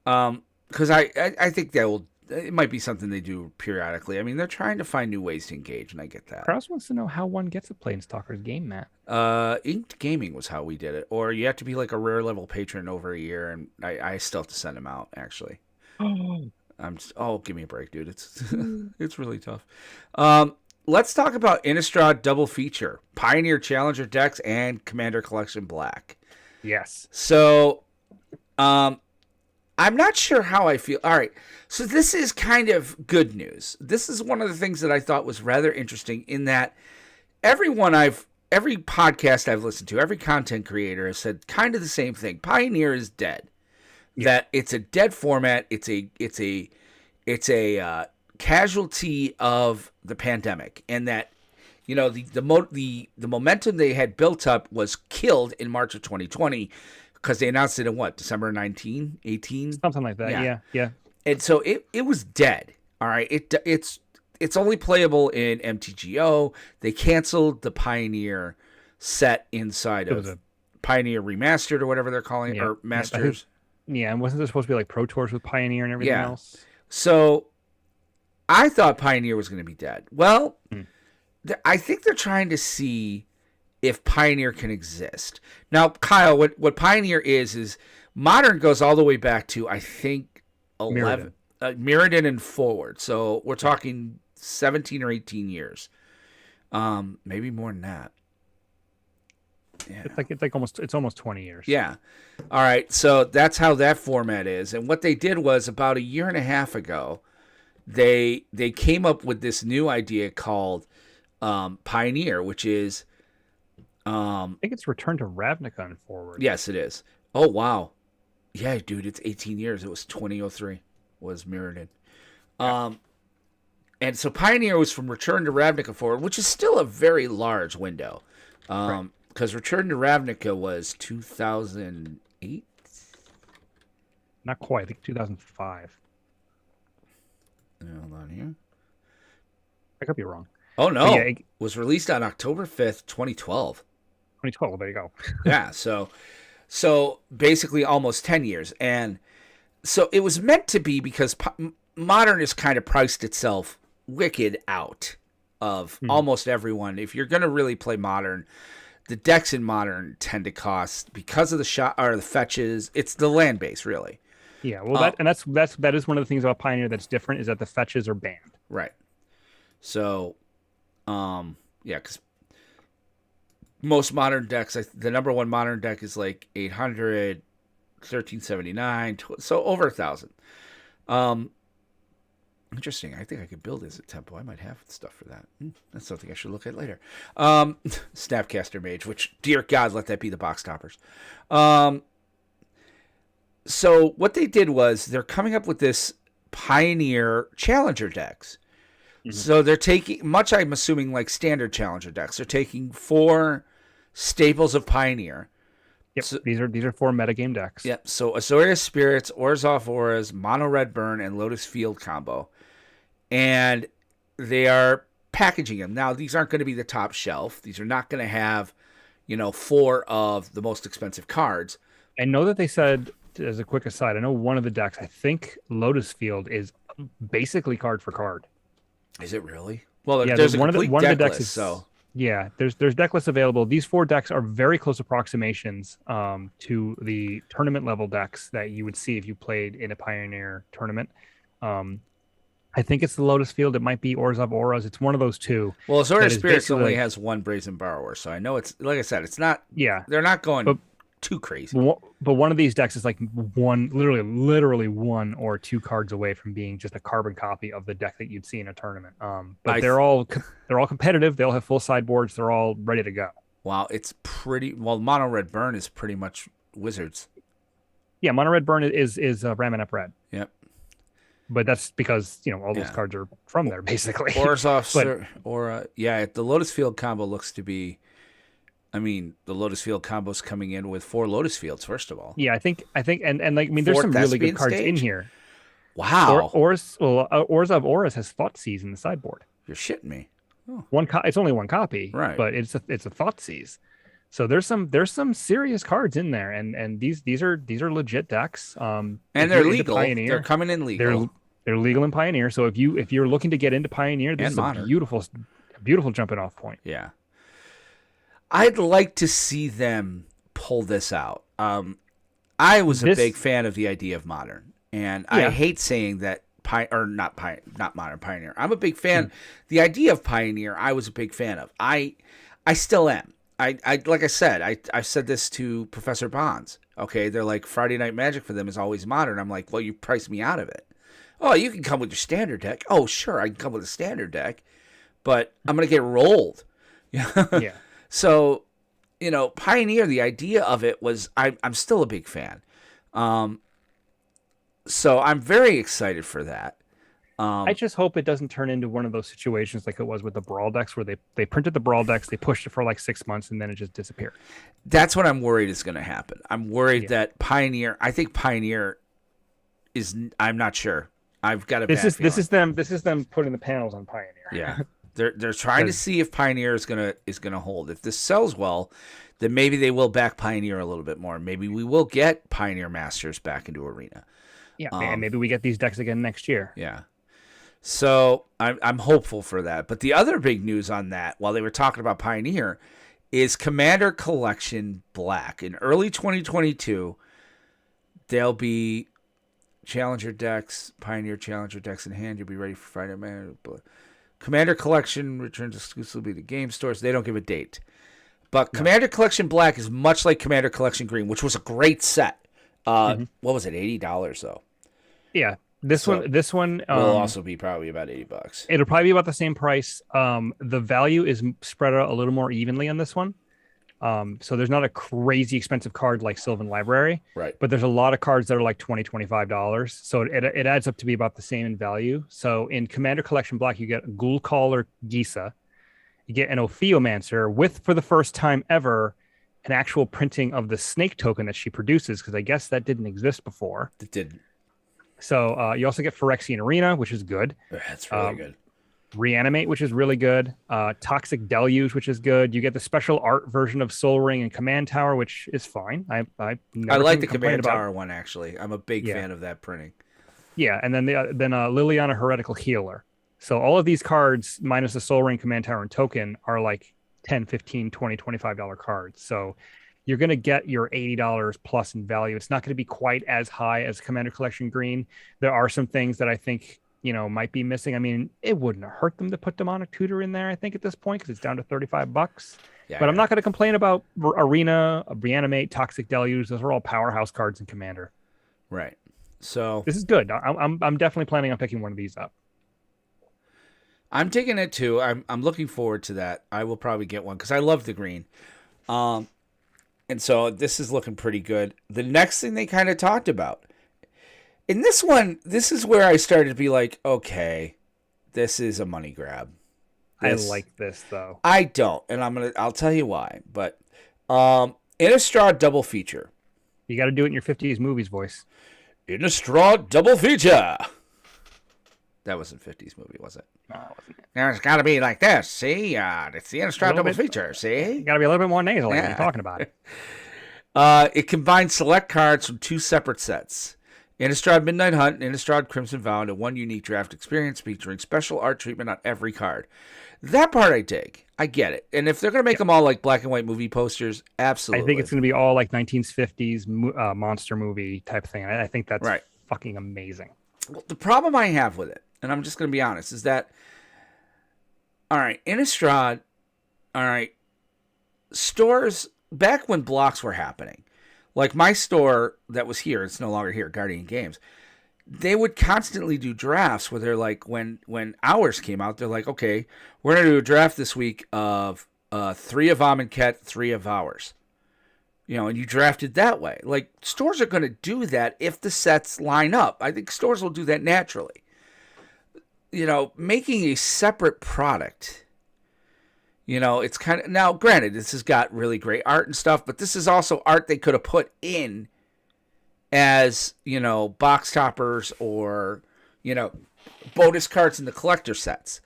because I think it might be something they do periodically. I mean, they're trying to find new ways to engage, and I get that. Kraus wants to know how one gets a PlanesTalkers game, Matt. Inked Gaming was how we did it, or you have to be like a rare level patron over a year, and I still have to send them out actually. Oh, Give me a break, dude. It's it's really tough. Let's talk about Innistrad double feature: Pioneer Challenger decks and Commander Collection Black. yes. So, I'm not sure how I feel. All right, so this is kind of good news. This is one of the things that I thought was rather interesting in that every podcast I've listened to, every content creator has said kind of the same thing. Pioneer is dead. Yeah. That it's a dead format. It's a casualty of the pandemic, and that the momentum they had built up was killed in March of 2020 because they announced it in what, December 19, 18? Something like that. Yeah. And so it was dead. All right, it's only playable in MTGO. They canceled the Pioneer set inside of Pioneer Remastered or whatever they're calling it, or Masters. Yeah, and wasn't there supposed to be like Pro Tours with Pioneer and everything else? So I thought Pioneer was going to be dead. Well, I think they're trying to see if Pioneer can exist. Now, Kyle, what Pioneer is Modern goes all the way back to, I think, 11, Mirrodin and forward. So we're talking 17 or 18 years. Maybe more than that. Yeah. It's almost 20 years. Yeah. All right. So that's how that format is. And what they did was about a year and a half ago, they came up with this new idea called Pioneer, which is I think it's Return to Ravnica and forward. Yes, it is. Oh wow. Yeah, dude, it's 18 years. It was 2003 was Mirrodin. And so Pioneer was from Return to Ravnica forward, which is still a very large window. Right. Because Return to Ravnica was 2008? Not quite. I think 2005. Hold on here. I could be wrong. Oh, no. Yeah, it was released on October 5th, 2012. 2012. There you go. Yeah, so basically almost 10 years. And so it was meant to be because Modern has kind of priced itself wicked out of almost everyone. If you're going to really play Modern, the decks in Modern tend to cost, because of the shot or the fetches, it's the land base, really. Yeah, well, that is one of the things about Pioneer that's different, is that the fetches are banned. Right. So, yeah, because most Modern decks, the number one Modern deck is like 800, 1379, so over 1,000. Interesting. I think I could build this at Tempo. I might have stuff for that. That's something I should look at later. Snapcaster Mage, which, dear God, let that be the box toppers. So what they did was they're coming up with this Pioneer Challenger decks. Mhm. So they're taking much. I'm assuming like standard Challenger decks. They're taking 4 staples of Pioneer. Yep. So, These are 4 metagame decks. yep. So Azorius Spirits, Orzhov Auras, Mono Red Burn, and Lotus Field combo, and they are packaging them. Now these aren't going to be the top shelf. These are not going to have, 4 of the most expensive cards. I know that they said, as a quick aside, I know one of the decks, I think Lotus Field is basically card for card. Is it really? Well, Yeah, there's a one of the complete one of the deck decks list. is So yeah. There's deck lists available. These 4 decks are very close approximations to the tournament level decks that you would see if you played in a Pioneer tournament. Um, I think it's the Lotus Field. It might be Orzhov Auras. It's one of those two. well, That Azorius is Spirits basically only like, has 1 Brazen Borrower, so I know it's like I said, it's not. yeah, They're not going but too crazy. but one of these decks is like one, literally 1 or 2 cards away from being just a carbon copy of the deck that you'd see in a tournament. But I they're all competitive. They all have full sideboards. They're all ready to go. Wow, it's pretty. Well, Mono Red Burn is pretty much Wizards. Yeah, Mono Red Burn is Ramen Up Red. Yep. But that's because all those Yeah. cards are from there basically. Orzhov But or yeah, the Lotus Field combo looks to be. I mean, the Lotus Field combo's coming in with 4 Lotus Fields. First of all, yeah, I think and like, I mean, there's 4 some really Thespian good cards in stage? here. Wow, Orzhov Auras has Thoughtseize in the sideboard. you're shitting me. It's only 1 copy, Right. but it's a Thoughtseize. So there's some serious cards in there, and these are legit decks. And if they're you're into legal. Pioneer, They're coming in legal. they're legal in Pioneer. So if you're looking to get into Pioneer, this And is Modern. a beautiful jumping off point. Yeah. I'd like to see them pull this out. I was a big fan of the idea of Modern, and I Yeah. hate saying that not Modern, Pioneer. I'm a big fan. The idea of Pioneer, I was a big fan of. I still am. I like I said, I said this to Professor Bonds. Okay, they're like Friday Night Magic for them is always Modern. I'm like, well, you priced me out of it. Oh, you can come with your standard deck. Oh, sure, I can come with a standard deck, but I'm gonna get rolled. Yeah. So, Pioneer, the idea of it was I'm still a big fan. So I'm very excited for that. I just hope it doesn't turn into one of those situations like it was with the Brawl decks, where they printed the Brawl decks, they pushed it for like 6 months, and then it just disappeared. That's what I'm worried is going to happen. I'm worried that Pioneer. I think Pioneer is. I'm not sure. I've got a. This bad is them putting the panels on Pioneer. Yeah, they're trying to see if Pioneer is gonna hold. If this sells well, then maybe they will back Pioneer a little bit more. Maybe we will get Pioneer Masters back into Arena. Yeah, and maybe we get these decks again next year. Yeah. So I'm hopeful for that. But the other big news on that, while they were talking about Pioneer, is Commander Collection Black. In early 2022, there'll be Challenger decks, Pioneer Challenger decks in hand. You'll be ready for Friday night. Commander Collection returns exclusively to game stores. They don't give a date. But Commander Collection Black is much like Commander Collection Green, which was a great set. What was it? $80 though. Yeah. This one will also be probably about $80. It'll probably be about the same price. The value is spread out a little more evenly on this one. So there's not a crazy expensive card like Sylvan Library, Right. but there's a lot of cards that are like $20, $25. So it adds up to be about the same in value. So in Commander Collection Black, you get a Ghoul Caller Gisa. You get an Ophiomancer with, for the first time ever, an actual printing of the snake token that she produces, because I guess that didn't exist before. It didn't. So you also get Phyrexian Arena, which is good. That's really good. Reanimate, which is really good. Toxic Deluge, which is good. You get the special art version of Soul Ring and Command Tower, which is fine. I like the Command Tower one, actually. I'm a big fan of that printing. Yeah, and then Liliana Heretical Healer. So all of these cards, minus the Soul Ring, Command Tower, and Token, are like $10, $15, $20, $25 cards. So you're going to get your $80 plus in value. It's not going to be quite as high as Commander Collection Green. There are some things that I think, might be missing. I mean, it wouldn't hurt them to put Demonic Tutor in there, I think, at this point, because it's down to $35. Yeah, but I'm not going to complain about Arena, Reanimate, Toxic Deluge. Those are all powerhouse cards in Commander. Right. So this is good. I'm definitely planning on picking one of these up. I'm taking it too. I'm looking forward to that. I will probably get one because I love the green. And so this is looking pretty good. The next thing they kind of talked about in this one, this is where I started to be like, okay, This is a money grab. I This like this though. I don't, and I'll tell you why. But Innistrad double feature. You got to do it in your 50s movies voice. Innistrad double feature. That wasn't 50s movie, was it? No, it wasn't. There's got to be like this. See, it's the Innistrad double feature. See, Got to be a little bit more nasal when you're talking about it. It combines select cards from 2 separate sets. Innistrad Midnight Hunt and Innistrad Crimson Vow into 1 unique draft experience featuring special art treatment on every card. That part I dig. I get it. And if they're going to make them all like black and white movie posters, absolutely. I think it's going to be all like 1950s monster movie type thing. I think that's right. Fucking amazing. Well, the problem I have with it, and I'm just going to be honest, is that, all right, Innistrad, all right, stores, back when blocks were happening, like my store that was here, it's no longer here, Guardian Games, they would constantly do drafts where they're like, when Hours came out, they're like, okay, we're going to do a draft this week of 3 of Amonkhet, 3 of Hours. You know, and you drafted that way. Like, stores are going to do that if the sets line up. I think stores will do that naturally. You know, making a separate product, you know, it's kind of, now granted, this has got really great art and stuff, but this is also art they could have put in as, you know, box toppers or, you know, bonus cards in the collector sets.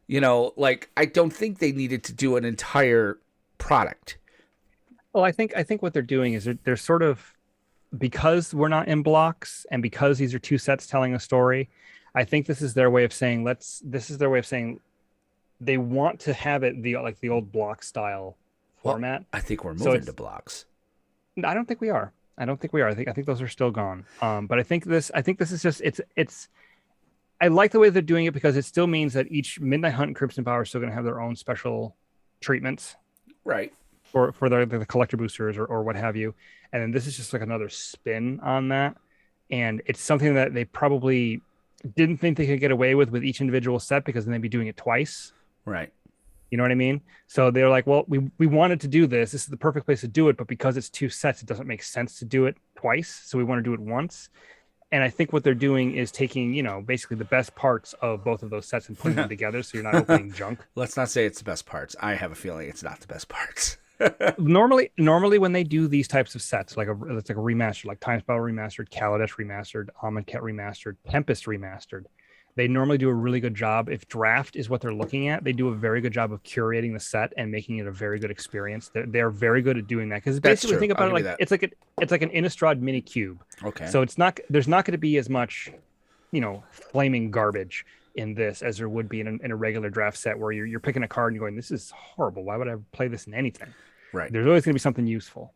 You know, like, I don't think they needed to do an entire product. Well, I think what they're doing is they're sort of, because we're not in blocks and because these are 2 sets telling a story, I think this is their way of saying they want to have it the old block style format. I think we're moving to blocks. I don't think we are. I think those are still gone. But I think this is just it's I like the way they're doing it because it still means that each Midnight Hunt and Crimson Power are still going to have their own special treatments. Right. For the collector boosters or what have you. And then this is just like another spin on that. And it's something that they probably didn't think they could get away with each individual set because then they'd be doing it twice. Right. You know what I mean? So they're like, well, we wanted to do this. This is the perfect place to do it. But because it's 2 sets, it doesn't make sense to do it twice. So we want to do it once. And I think what they're doing is taking, you know, basically the best parts of both of those sets and putting them together. So you're not opening junk. Let's not say it's the best parts. I have a feeling it's not the best parts. Normally when they do these types of sets, it's like a remaster, like Time Spell remastered, Kaladesh remastered, Amonkhet remastered, Tempest remastered, they normally do a really good job. If draft is what they're looking at, they do a very good job of curating the set and making it a very good experience. They're very good at doing that because basically think about it like it's like an Innistrad mini cube. Okay. So there's not going to be as much, you know, flaming garbage in this as there would be in a regular draft set where you're picking a card and you're going, this is horrible. Why would I play this in anything? Right. There's always going to be something useful.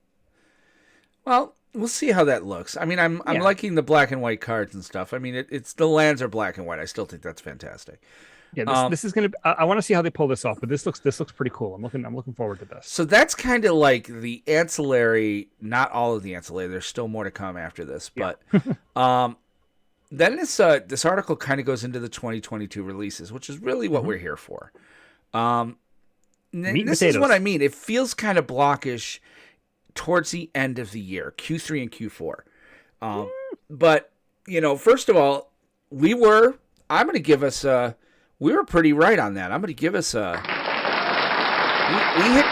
Well, we'll see how that looks. I mean, I'm liking the black and white cards and stuff. I mean, it's the lands are black and white. I still think that's fantastic. Yeah, this is gonna. I want to see how they pull this off, but this looks pretty cool. I'm looking forward to this. So that's kind of like the ancillary. Not all of the ancillary. There's still more to come after this, but then this article kind of goes into the 2022 releases, which is really what we're here for. This is what I mean. It feels kind of blockish towards the end of the year, Q3 and Q4. But, you know, first of all, we were pretty right on that. I'm going to give us we hit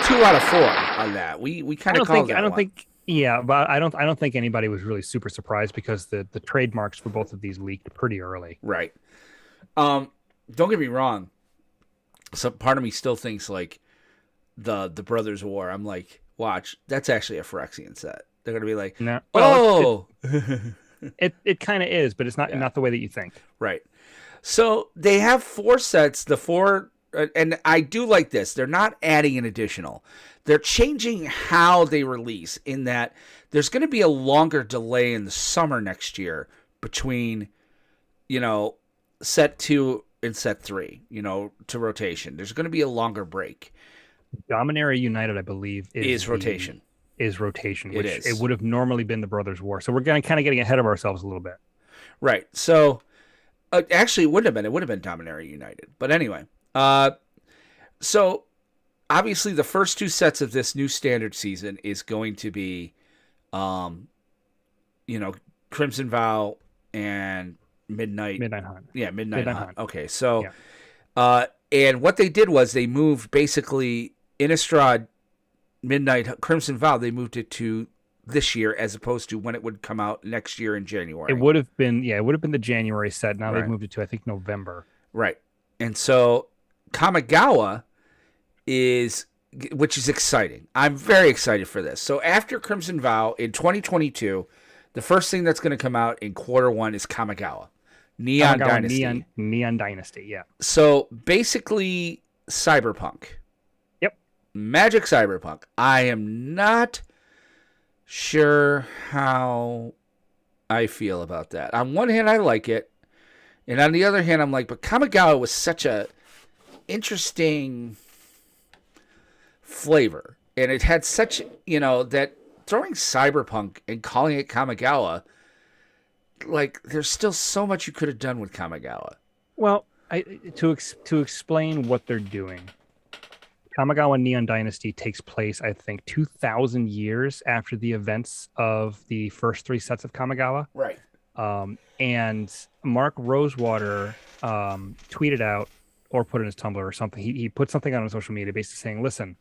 2 out of 4 on that. We kind of called that. But I don't think anybody was really super surprised because the trademarks for both of these leaked pretty early. Right. Don't get me wrong. Some part of me still thinks like the Brothers War. I'm like, watch, that's actually a Phyrexian set. They're gonna be like, no. Well, it kind of is, but it's not the way that you think. Right. So they have 4 sets. The 4, and I do like this. They're not adding an additional. They're changing how they release. In that there's going to be a longer delay in the summer next year between, you know, set 2 and set 3. You know, to rotation. There's going to be a longer break. Dominaria United, I believe, is rotation. Which it would have normally been the Brothers War. So we're kind of getting ahead of ourselves a little bit. Right. So actually, it wouldn't have been. It would have been Dominaria United. But anyway, so obviously the first 2 sets of this new standard season is going to be, you know, Crimson Vow and Midnight Hunt. Yeah, Midnight Hunt. Okay, so And what they did was they moved basically Innistrad Midnight Crimson Vow. They moved it to this year as opposed to when it would come out next year in It January. would have been, yeah, it would have been the January set. Now they've Right. moved it to, I think, November. Right. And so Kamigawa is, which is exciting. I'm very excited for this. So after Crimson Vow in 2022, the first thing that's going to come out in quarter 1 is Kamigawa, Neon Kamigawa Dynasty. Neon Dynasty, yeah. So basically, Cyberpunk, Yep. Magic Cyberpunk. I am not sure how I feel about that. On one hand, I like it, and on the other hand, I'm like, but Kamigawa was such a interesting flavor, and it had such, that throwing Cyberpunk and calling it Kamigawa, like, there's still so much you could have done with Kamigawa. Well, to explain what they're doing, Kamigawa Neon Dynasty takes place, I think, 2,000 years after the events of the first 3 sets of Kamigawa. Right. And Mark Rosewater tweeted out or put in his Tumblr or something. He put something on social media basically saying, listen,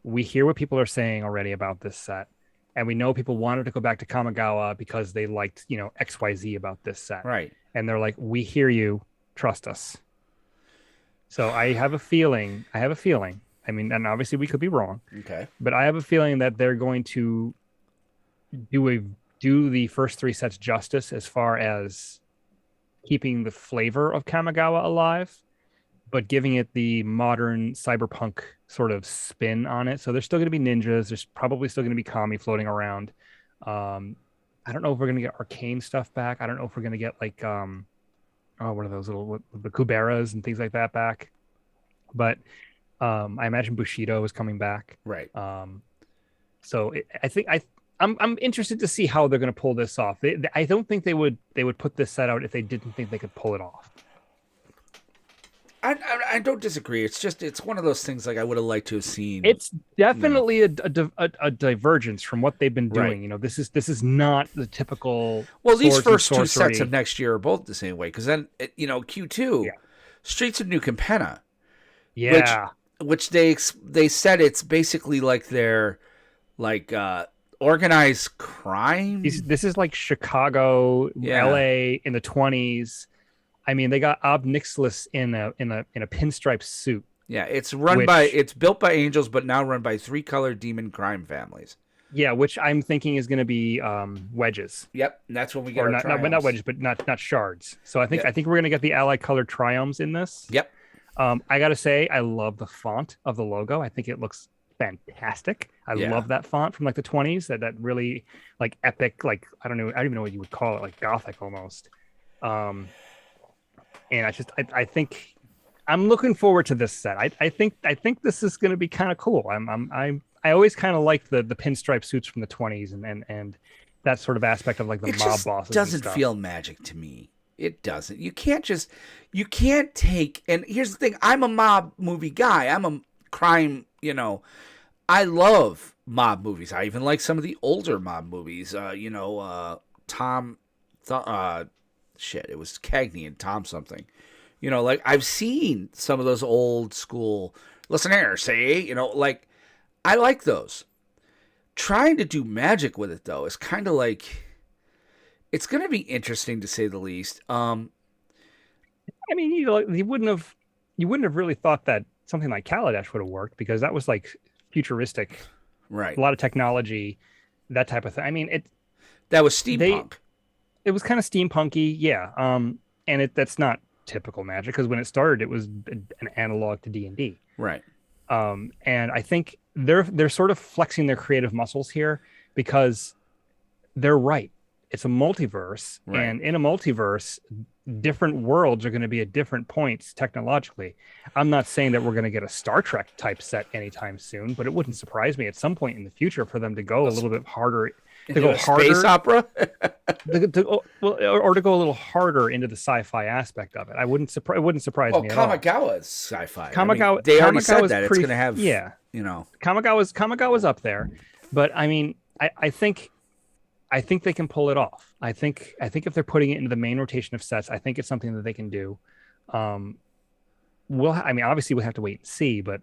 we hear what people are saying already about this set. And we know people wanted to go back to Kamigawa because they liked, XYZ about this set. Right. And they're like, we hear you. Trust us. So I have a feeling. I mean, and obviously we could be wrong. Okay. But I have a feeling that they're going to do the first 3 sets justice as far as keeping the flavor of Kamigawa alive, but giving it the modern cyberpunk sort of spin on it. So there's still going to be ninjas. There's probably still going to be Kami floating around. I don't know if we're going to get arcane stuff back. I don't know if we're going to get like, what are those little, the Kuberas and things like that back. But I imagine Bushido is coming back. Right. So I'm interested to see how they're going to pull this off. I don't think they would put this set out if they didn't think they could pull it off. I don't disagree. It's one of those things like I would have liked to have seen. It's definitely a divergence from what they've been doing. Right. This is not the typical. Well, these first 2 sets of next year are both the same way because then Q2, Streets of New Capenna. Yeah. Which they said it's basically like their organized crime. This is like Chicago, LA in the 20s. I mean, they got Ob Nixilis in a pinstripe suit. Yeah, it's built by angels, but now run by 3 colored demon crime families. Yeah, which I'm thinking is going to be wedges. Yep, and that's when we get or our not wedges, but not shards. So I think we're going to get the allied colored triumphs in this. Yep. I got to say, I love the font of the logo. I think it looks fantastic. I love that font from like the 20s. That really like epic, like I don't even know what you would call it, like Gothic almost. And I think I'm looking forward to this set. I think this is going to be kind of cool. I always kind of liked the pinstripe suits from the 20s and that sort of aspect of like the mob bosses. It doesn't feel magic to me. It doesn't. You can't take. And here's the thing: I'm a mob movie guy. I'm a crime. I love mob movies. I even like some of the older mob movies. It was Cagney and Tom something. Like I've seen some of those old school. Listen here, say, I like those. Trying to do magic with it though is kind of like, it's going to be interesting to say the least. I mean, you wouldn't have really thought that something like Kaladesh would have worked because that was like futuristic, right? A lot of technology, that type of thing. I mean, that was steampunk. It was kind of steampunky, yeah. And that's not typical magic because when it started, it was an analog to D&D, right? And I think they're sort of flexing their creative muscles here because they're right. It's a multiverse, right. And in a multiverse, different worlds are going to be at different points technologically. I'm not saying that we're going to get a Star Trek type set anytime soon, but it wouldn't surprise me at some point in the future for them to go a little bit harder. To go harder, space opera, to go a little harder into the sci-fi aspect of it. It wouldn't surprise me at all. Kamigawa is sci-fi. Kamigawa, they already said that pretty, it's going to have, Kamigawa's up there, but I mean, I think they can pull it off. I think if they're putting it into the main rotation of sets, I think it's something that they can do. I mean, obviously we have to wait and see, but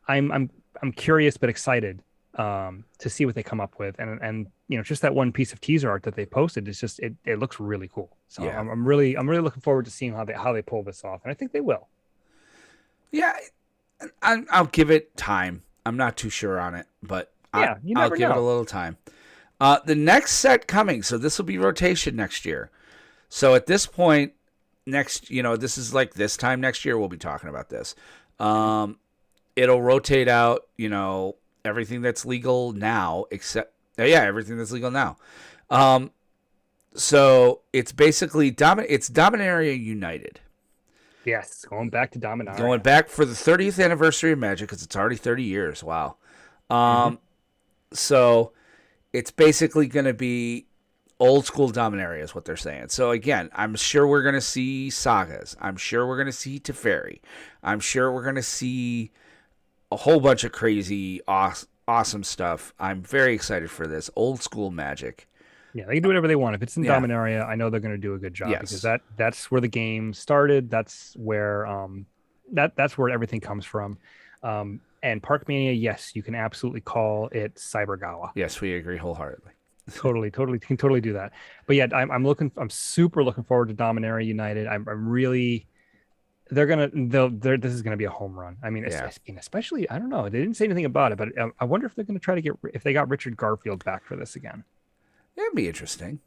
I'm curious but excited to see what they come up with, and just that one piece of teaser art that they posted is just it looks really cool. So Yeah. I'm really looking forward to seeing how they pull this off, and I think they will. Yeah, I'll give it time. I'm not too sure on it, but Yeah, you I'll never give it a know. little time. The next set coming, so this will be rotation next year. So at this point, this is like this time next year, we'll be talking about this. It'll rotate out, everything that's legal now, except, yeah, everything that's legal now. So it's basically, it's Dominaria United. Yes, going back to Going Dominaria. back for the 30th anniversary of Magic, because it's already 30 years. Wow. Hmm. So it's basically going to be old school Dominaria is what they're saying. So again, I'm sure we're going to see sagas. I'm sure we're going to see Teferi. I'm sure we're going to see a whole bunch of crazy, awesome stuff. I'm very excited for this old school Magic. Yeah, they can do whatever they want. If it's in Yeah. Dominaria, I know they're going to do a good job because Yes. that's where the game started. That's where everything comes from. And Park Mania, yes, you can absolutely call it Cybergawa. Yes, we agree wholeheartedly. Totally can totally do that. But yeah, I'm super looking forward to Dominaria United. I'm really this is gonna be a home run. I mean, Yeah. especially I don't know. They didn't say anything about it, but I wonder if they're gonna try to get if they got Richard Garfield back for this again. That'd be interesting.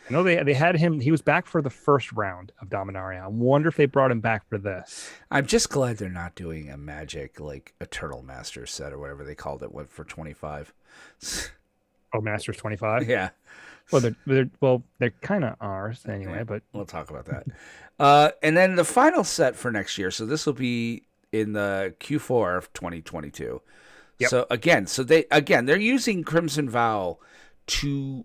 I know they had him. He was back for the first round of Dominaria. I wonder if they brought him back for this. I'm just glad they're not doing a Magic like Eternal Master set or whatever they called it. What for 25? Oh, Masters 25. Yeah. Well, they're kind of ours anyway. Yeah, But we'll talk about that. And then the final set for next year. So this will be in the Q4 of 2022. yep, So they're using Crimson Vow to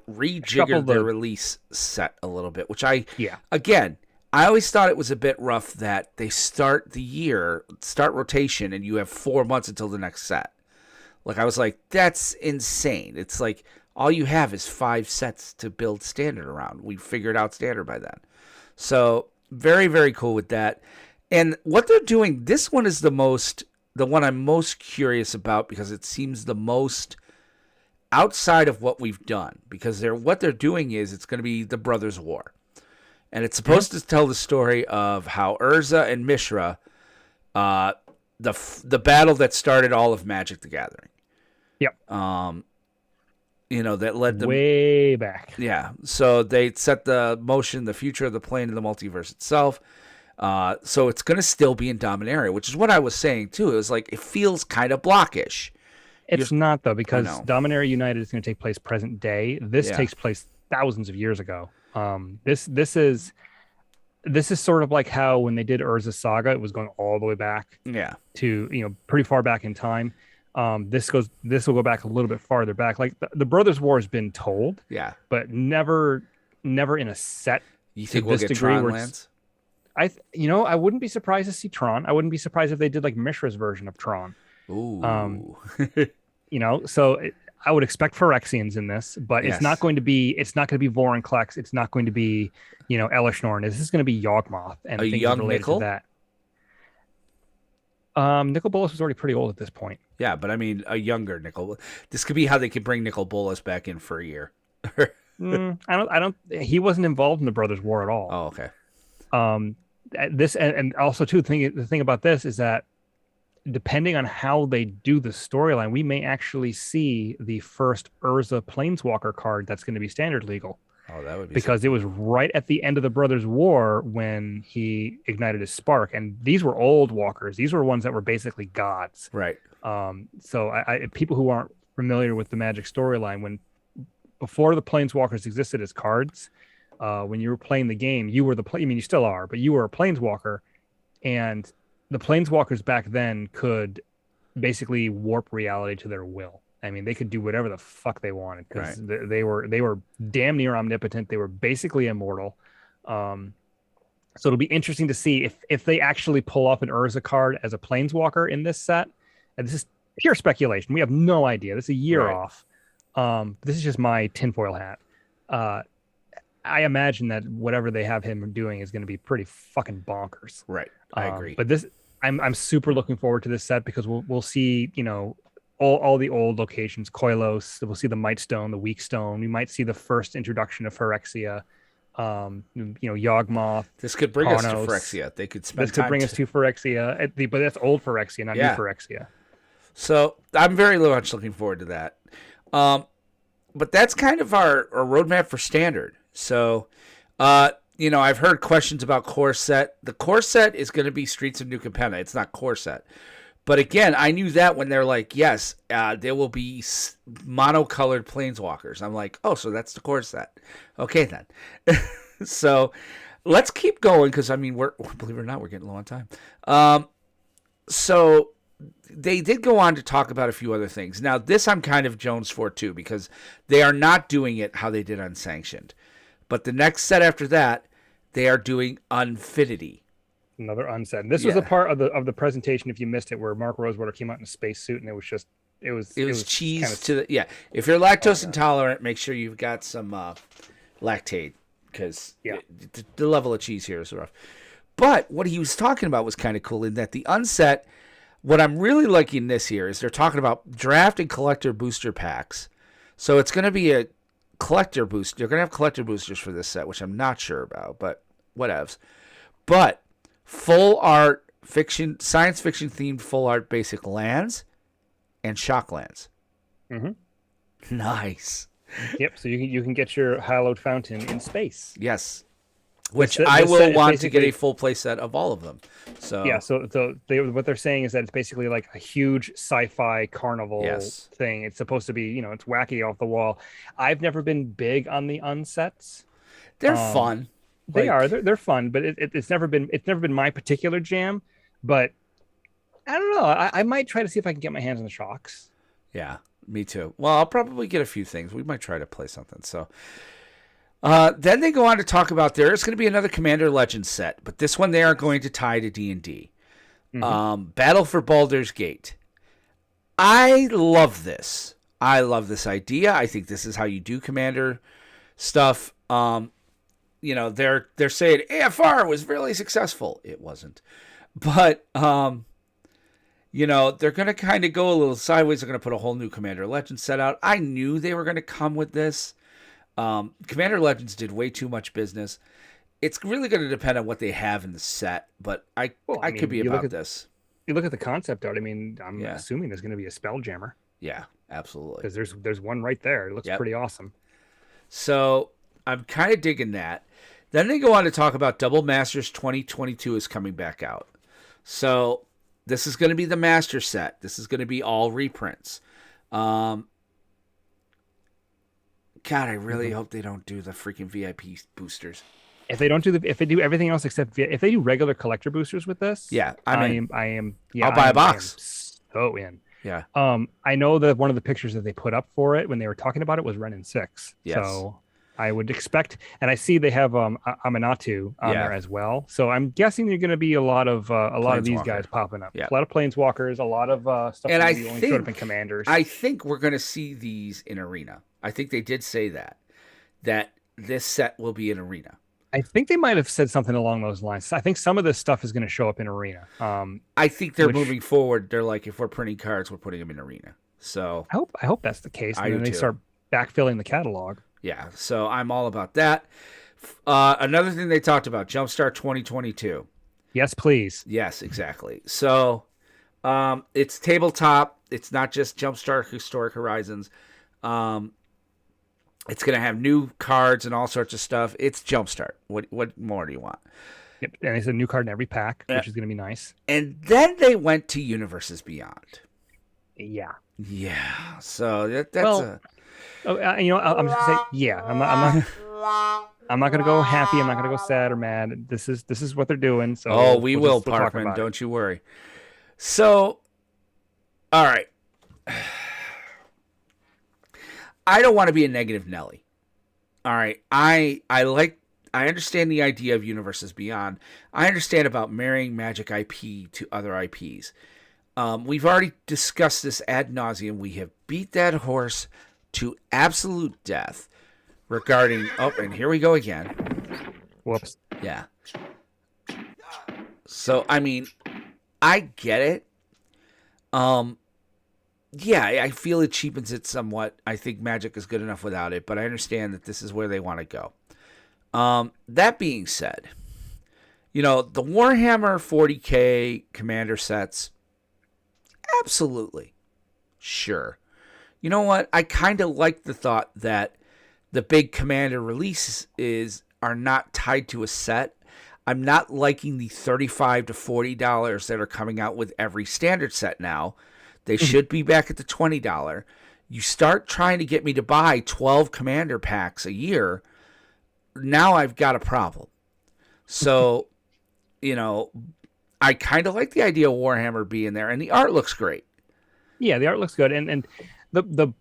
shuffle rejigger their the release set a little bit, which yeah. I always thought it was a bit rough that they start rotation, and you have 4 months until the next set. Like, I was like, that's insane. It's like all you have is 5 sets to build standard around. We figured out standard by then. So very, very cool with that. And what they're doing, this one is the one I'm most curious about because it seems the most outside of what we've done. Because what they're doing is it's going to be the Brothers' War. And it's supposed to tell the story of how Urza and Mishra, the battle that started all of Magic the Gathering. Yep. That led them Way back. Yeah. So they set the future of the plane of the multiverse itself. So it's going to still be in Dominaria, which is what I was saying too. It was like, it feels kind of blockish. It's not though, because know. Dominaria United is going to take place present day. This Yeah. takes place thousands of years ago. This is sort of like how when they did Urza Saga, it was going all the way back Yeah. to pretty far back in time. This will go back a little bit farther back. Like the Brothers' War has been told, Yeah. but never in a set. You think to we'll this get degree Tron where lands? I wouldn't be surprised to see Tron. I wouldn't be surprised if they did like Mishra's version of Tron. Ooh. So I would expect Phyrexians in this, but Yes. it's not going to be Vorinclex. It's not going to be Elishnorn. This is going to be Yawgmoth and A things young related Nicol? to that. Nicol Bolas was already pretty old at this point. Yeah, but I mean, a younger Nicol. This could be how they could bring Nicol Bolas back in for a year. I don't. He wasn't involved in the Brothers' War at all. Oh, okay. This and also too the thing about this is that depending on how they do the storyline, we may actually see the first Urza Planeswalker card that's going to be standard legal. Oh, that would be because it was right at the end of the Brothers' War when he ignited his spark, and these were old walkers. These were ones that were basically gods. right. So people who aren't familiar with the Magic storyline, before the Planeswalkers existed as cards, when you were playing the game, you were I mean, you still are, but you were a Planeswalker, and the Planeswalkers back then could basically warp reality to their will. I mean, they could do whatever the fuck they wanted because they were damn near omnipotent. They were basically immortal. So it'll be interesting to see if they actually pull off an Urza card as a Planeswalker in this set. And this is pure speculation. We have no idea. This is a year off. This is just my tinfoil hat. I imagine that whatever they have him doing is going to be pretty fucking bonkers. Right. I agree. But this, I'm super looking forward to this set because we'll see, you know, all the old locations, Koilos. We'll see the Might Stone, the Weak Stone. We might see the first introduction of Phyrexia. You know, Yawgmoth. This could bring us to Karnos. Phyrexia. They could spend This could time bring us to Phyrexia, but that's old Phyrexia, not Yeah. new Phyrexia. So I'm very much looking forward to that. But that's kind of our roadmap for standard. So, you know, I've heard questions about core set. The core set is going to be Streets of New Capenna. It's not core set. But again, I knew that when they're like, yes, there will be monocolored planeswalkers. I'm like, oh, so that's the core set. Okay, then. So let's keep going because, I mean, believe it or not, we're getting low on time. So they did go on to talk about a few other things. Now, this I'm kind of Jones for, too, because they are not doing it how they did Unsanctioned. But the next set after that, they are doing Unfinity. Another unsaid. This was a part of the presentation, if you missed it, where Mark Rosewater came out in a spacesuit, and it was just it was cheese kind of, to the If you're lactose intolerant, make sure you've got some lactate because the level of cheese here is rough. But what he was talking about was kind of cool in that the unset. What I'm really liking this here is they're talking about draft and collector booster packs. So it's going to be a collector boost. They're going to have collector boosters for this set, which I'm not sure about, but whatevs. But full art fiction, science fiction themed full art basic lands and shock lands. Mm-hmm. Nice. Yep. So you can get your hallowed fountain in space. Yes. Which This I will set want to get a full play set of all of them. So yeah. So what they're saying is that it's basically like a huge sci-fi carnival thing. It's supposed to be, you know, it's wacky off the wall. I've never been big on the unsets. They're fun. They're fun, but it's never been my particular jam. But I don't know. I might try to see if I can get my hands on the shocks. Yeah, me too. Well, I'll probably get a few things. We might try to play something. So then they go on to talk about there's going to be another Commander Legends set, but this one they are going to tie to D&D. Battle for Baldur's Gate. I love this. I love this idea. I think this is how you do Commander stuff. You know, they're saying AFR was really successful. It wasn't. But, you know, they're going to kind of go a little sideways. They're going to put a whole new Commander Legends set out. I knew they were going to come with this. Commander Legends did way too much business. It's really going to depend on what they have in the set, but I could be about this. You look at the concept art. I mean, I'm assuming there's going to be a Spelljammer. Yeah, absolutely. Because there's one right there. It looks pretty awesome. So I'm kind of digging that. Then they go on to talk about Double Masters 2022 is coming back out. So this is going to be the master set. This is going to be all reprints. God, I really hope they don't do the freaking VIP boosters. If they do everything else except if they do regular collector boosters with this, I am. I'll buy a box. So in. Yeah. I know that one of the pictures that they put up for it when they were talking about it was Ren and 6. Yes. So I would expect, and I see they have Aminatu on there as well. So I'm guessing there's going to be a lot of these guys popping up. Yeah. A lot of planeswalkers, a lot of stuff. And I only showed up in commanders. I think we're going to see these in Arena. I think they did say that this set will be in Arena. I think they might have said something along those lines. I think some of this stuff is going to show up in Arena. I think they're moving forward. They're like, if we're printing cards, we're putting them in Arena. So I hope that's the case. And then they start backfilling the catalog. Yeah, so I'm all about that. Another thing they talked about, Jumpstart 2022. Yes, please. Yes, exactly. So it's tabletop. It's not just Jumpstart Historic Horizons. It's going to have new cards and all sorts of stuff. It's Jumpstart. What more do you want? Yep, and it's a new card in every pack, which is going to be nice. And then they went to Universes Beyond. Yeah. Yeah. So that's you know, I'm just gonna say, yeah. I'm not gonna go happy. I'm not gonna go sad or mad. This is what they're doing. So we will, Parkman. Don't you worry. So, all right. I don't want to be a negative Nelly. All right. I understand the idea of Universes Beyond. I understand about marrying Magic IP to other IPs. We've already discussed this ad nauseum. We have beat that horse to absolute death. regarding. Oh, and here we go again. Whoops. Yeah. So I mean, I get it. Yeah, I feel it cheapens it somewhat. I think Magic is good enough without it, but I understand that this is where they want to go. That being said, the Warhammer 40K commander sets, absolutely. Sure. You know what? I kind of like the thought that the big commander releases are not tied to a set. I'm not liking the $35 to $40 that are coming out with every standard set now. They should be back at the $20. You start trying to get me to buy 12 commander packs a year, now I've got a problem. So, I kind of like the idea of Warhammer being there, and the art looks great. Yeah, the art looks good, and the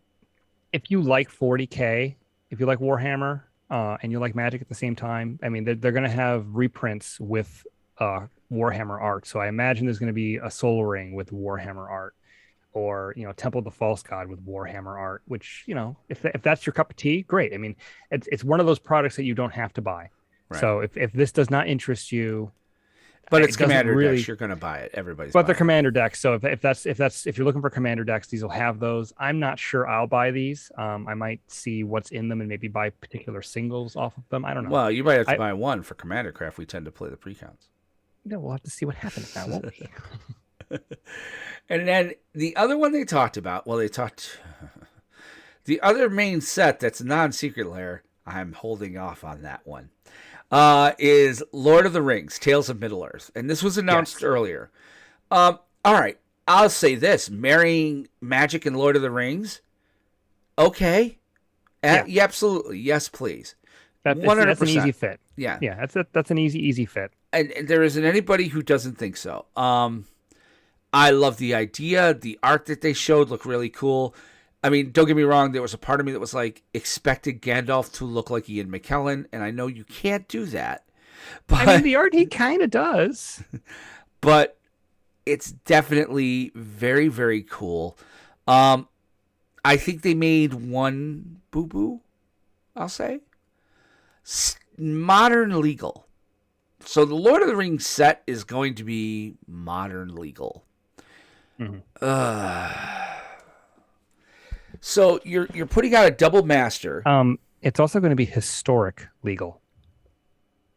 if you like 40K, if you like Warhammer, and you like Magic at the same time, I mean, they're going to have reprints with Warhammer art. So I imagine there's going to be a Soul Ring with Warhammer art, or Temple of the False God with Warhammer art. Which if that's your cup of tea, great. I mean, it's one of those products that you don't have to buy. Right. So if this does not interest you. But it's commander decks. You're going to buy it. Everybody's. But they're commander decks. So if you're looking for commander decks, these will have those. I'm not sure I'll buy these. I might see what's in them and maybe buy particular singles off of them. I don't know. Well, you might have to buy one for Commander Craft. We tend to play the pre-counts. No, we'll have to see what happens now, won't we? And then the other one they talked about. Well, the other main set that's non-Secret Lair. I'm holding off on that one. Is Lord of the Rings, Tales of Middle-earth. And this was announced earlier. All right, I'll say this. Marrying Magic and Lord of the Rings, okay. Yeah, absolutely. Yes, please. 100%. That's an easy fit. Yeah. Yeah, that's an easy fit. And there isn't anybody who doesn't think so. I love the idea. The art that they showed looked really cool. I mean, don't get me wrong. There was a part of me that was like, expected Gandalf to look like Ian McKellen, and I know you can't do that. But, I mean, the art he kind of does. But it's definitely very, very cool. I think they made one boo-boo, I'll say. Modern legal. So the Lord of the Rings set is going to be modern legal. Mm-hmm. So you're putting out a double master. It's also going to be historic legal.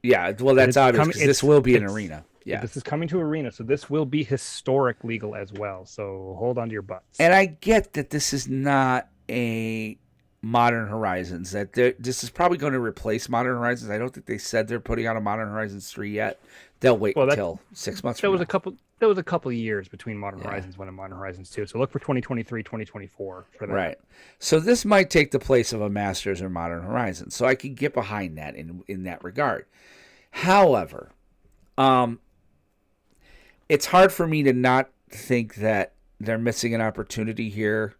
Yeah, well, that's obvious because this will be an arena. Yeah, this is coming to arena, so this will be historic legal as well. So hold on to your butts. And I get that this is not a Modern Horizons. That this is probably going to replace Modern Horizons. I don't think they said they're putting out a Modern Horizons 3 yet. They'll wait until 6 months. There was a couple of years between Modern Horizons 1 and Modern Horizons 2. So look for 2023, 2024 for that. Right. So this might take the place of a Masters or Modern Horizons. So I can get behind that in that regard. However, it's hard for me to not think that they're missing an opportunity here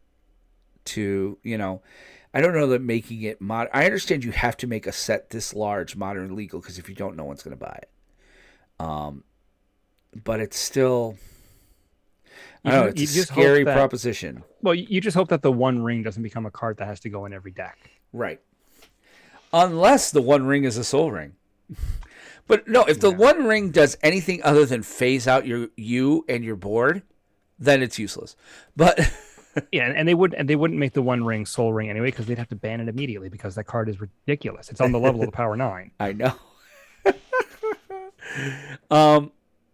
to, I don't know that making it modern. I understand you have to make a set this large modern legal because if you don't, no one's going to buy it. But it's still, it's a scary proposition. Well, you just hope that the One Ring doesn't become a card that has to go in every deck. Right. Unless the One Ring is a Soul Ring. But no, if the One Ring does anything other than phase out you and your board, then it's useless. But yeah, and they wouldn't make the One Ring Soul Ring anyway because they'd have to ban it immediately because that card is ridiculous. It's on the level of the Power 9. I know.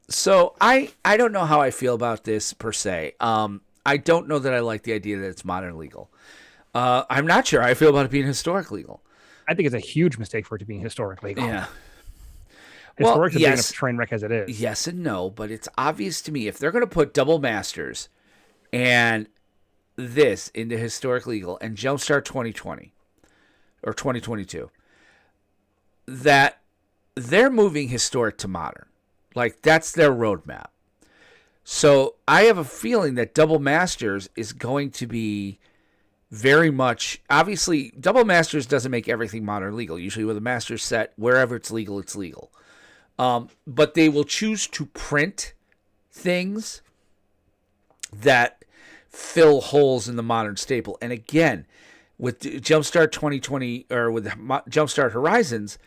So I don't know how I feel about this per se. I don't know that I like the idea that it's modern legal. I'm not sure how I feel about it being historic legal. I think it's a huge mistake for it to be historic legal. Yeah. Historic is a train wreck as it is. Yes and no, but it's obvious to me if they're going to put double masters and this into historic legal and jumpstart 2020 or 2022, that they're moving historic to modern. Like, that's their roadmap. So I have a feeling that double masters is going to be very much, obviously, double masters doesn't make everything modern legal. Usually with a master set, wherever it's legal, it's legal. But they will choose to print things that fill holes in the modern staple. And again, with Jumpstart 2020 or with Jumpstart Horizons,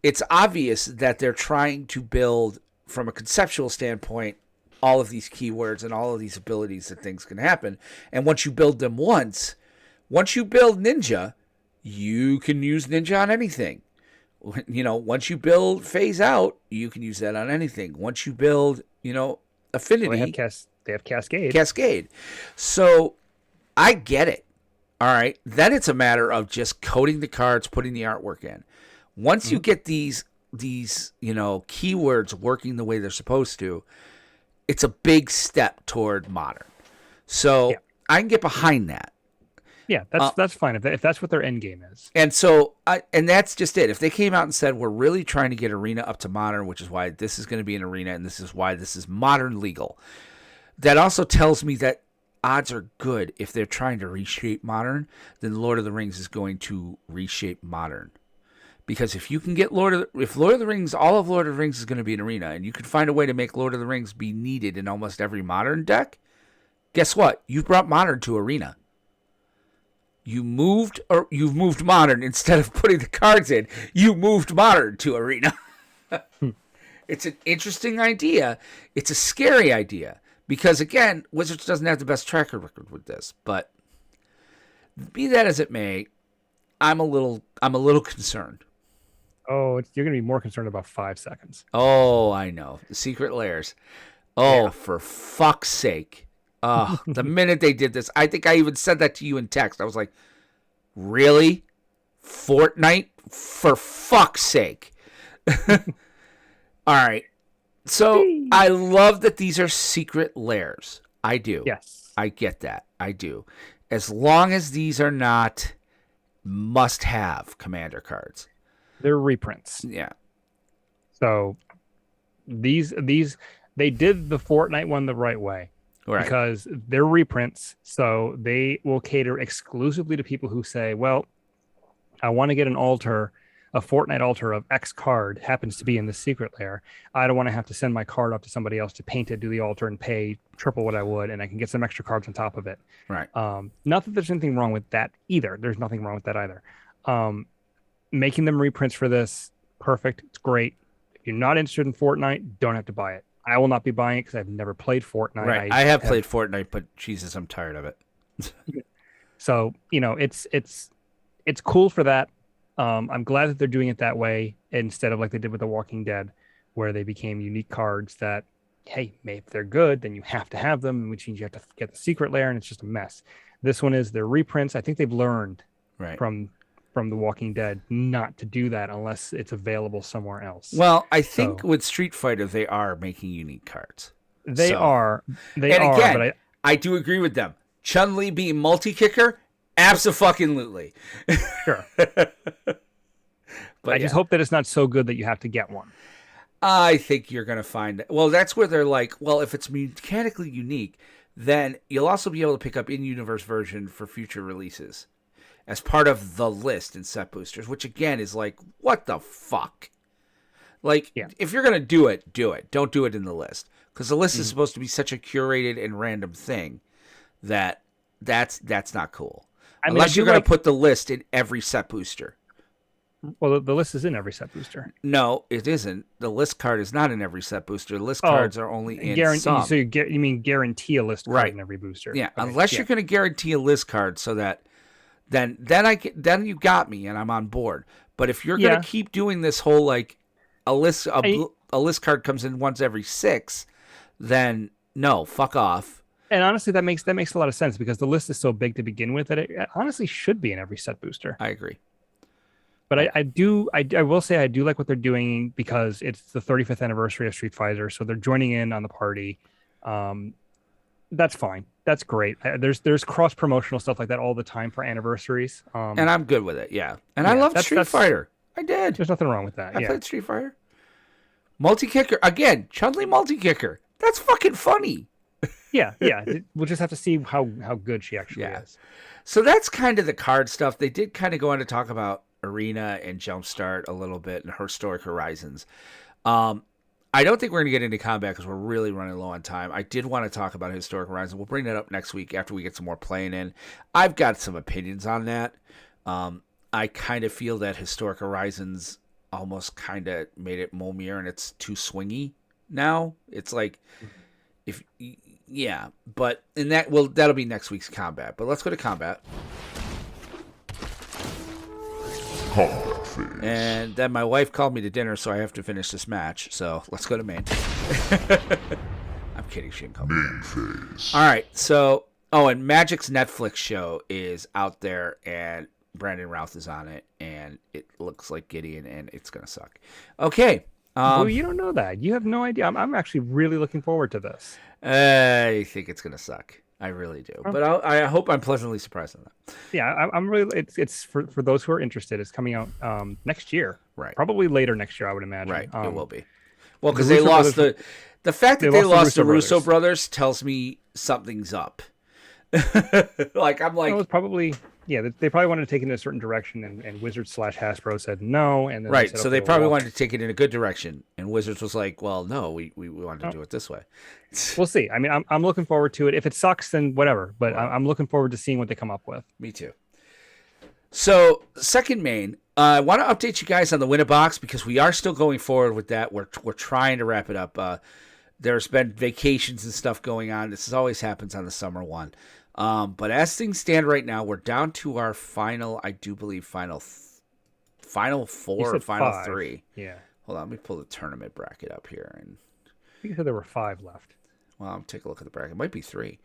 it's obvious that they're trying to build, from a conceptual standpoint, all of these keywords and all of these abilities that things can happen. And once you build them once you build Ninja, you can use Ninja on anything. Once you build Phase Out, you can use that on anything. Once you build, Affinity, Well, they have Cascade. Cascade. So I get it. All right. Then it's a matter of just coding the cards, putting the artwork in. Once you get these keywords working the way they're supposed to, it's a big step toward modern. So I can get behind that. Yeah, that's fine if that's what their end game is. And so, and that's just it. If they came out and said, we're really trying to get Arena up to modern, which is why this is going to be an Arena, and this is why this is modern legal, that also tells me that odds are good if they're trying to reshape modern, then Lord of the Rings is going to reshape modern. Because if you can get all of Lord of the Rings is going to be an Arena, and you can find a way to make Lord of the Rings be needed in almost every modern deck, guess what? You've brought modern to Arena. You've moved modern instead of putting the cards in. You moved modern to Arena. It's an interesting idea. It's a scary idea because, again, Wizards doesn't have the best track record with this. But be that as it may, I'm a little concerned. Oh, you're going to be more concerned about 5 seconds. Oh, I know. The secret layers. Oh, for fuck's sake. The minute they did this, I think I even said that to you in text. I was like, really? Fortnite? For fuck's sake. All right. So I love that these are secret lairs. I do. Yes. I get that. I do. As long as these are not must-have commander cards. They're reprints. Yeah. So these they did the Fortnite one the right way. Right. Because they're reprints, so they will cater exclusively to people who say, well, I want to get a Fortnite altar of X card, happens to be in the secret lair. I don't want to have to send my card up to somebody else to paint it, do the altar, and pay triple what I would, and I can get some extra cards on top of it. Right. Not that there's anything wrong with that either. There's nothing wrong with that either. Making them reprints for this, perfect. It's great. If you're not interested in Fortnite, don't have to buy it. I will not be buying it because I've never played Fortnite. Right. I have played Fortnite, but Jesus, I'm tired of it. So, it's cool for that. I'm glad that they're doing it that way instead of like they did with The Walking Dead, where they became unique cards that, hey, maybe if they're good, then you have to have them, which means you have to get the secret lair, and it's just a mess. This one is their reprints. I think they've learned from The Walking Dead not to do that unless it's available somewhere else. Well, I think with Street Fighter, they are making unique cards. They are. Again, but I do agree with them. Chun-Li being multi-kicker, abso-fucking-lutely. Sure. But I just hope that it's not so good that you have to get one. I think you're going to find it. Well, that's where they're like, well, if it's mechanically unique, then you'll also be able to pick up in-universe version for future releases as part of the list in set boosters, which again is like, what the fuck? Like, if you're going to do it, do it. Don't do it in the list. Because the list is supposed to be such a curated and random thing that's not cool. Unless you're going to put the list in every set booster. Well, the list is in every set booster. No, it isn't. The list card is not in every set booster. The list cards are only in some. So you mean guarantee a list card in every booster? Yeah, okay. Unless you're going to guarantee a list card so that then you got me and I'm on board. But if you're going to keep doing this whole like a list card comes in once every 6, then no, fuck off. And honestly, that makes a lot of sense because the list is so big to begin with that it honestly should be in every set booster. I agree. But I will say I do like what they're doing because it's the 35th anniversary of Street Fighter, so they're joining in on the party. That's fine. That's great. There's cross promotional stuff like that all the time for anniversaries. And I'm good with it. Yeah. And I love Street Fighter. I did. There's nothing wrong with that. I played Street Fighter. Multi-kicker again. Chun-Li multi-kicker. That's fucking funny. Yeah. We'll just have to see how good she actually is. So that's kind of the card stuff. They did kind of go on to talk about Arena and Jumpstart a little bit and Historic Horizons. I I don't think we're going to get into combat because we're really running low on time. I did want to talk about Historic Horizon. We'll bring that up next week after we get some more playing in. I've got some opinions on that. I kind of feel that Historic Horizons almost kind of made it Momir and it's too swingy now. It's like, if yeah, but in that, well, that'll be next week's combat. But let's go to combat. Combat phase. And then my wife called me to dinner, so I have to finish this match. So let's go to main. I'm kidding. She didn't call me. Main phase. All right. So, and Magic's Netflix show is out there, and Brandon Routh is on it, and it looks like Gideon, and it's going to suck. Okay. Well, you don't know that. You have no idea. I'm actually really looking forward to this. I think it's going to suck. I really do. But I hope I'm pleasantly surprised on that. Yeah, I'm really. It's for those who are interested. It's coming out next year. Right. Probably later next year, I would imagine. Right. It will be. Well, because the they Russo lost brothers- the fact that they lost the Russo brothers. brothers tells me something's up. Like I'm like it was probably they probably wanted to take it in a certain direction, and Wizards/Hasbro said no, and then right. said, So okay, they probably well, wanted to take it in a good direction, and Wizards was like, "Well, no, we wanted to do it this way." We'll see. I mean, I'm looking forward to it. If it sucks, then whatever. But I'm looking forward to seeing what they come up with. Me too. So second main, I want to update you guys on the Winner Box because we are still going forward with that. We're trying to wrap it up. There's been vacations and stuff going on. This always happens on the summer one. But as things stand right now, we're down to our final, I do believe, final four or final 5. three. Yeah. Hold on, let me pull the tournament bracket up here. And I think you said there were 5 left. well, I'll take a look at the bracket. It might be 3.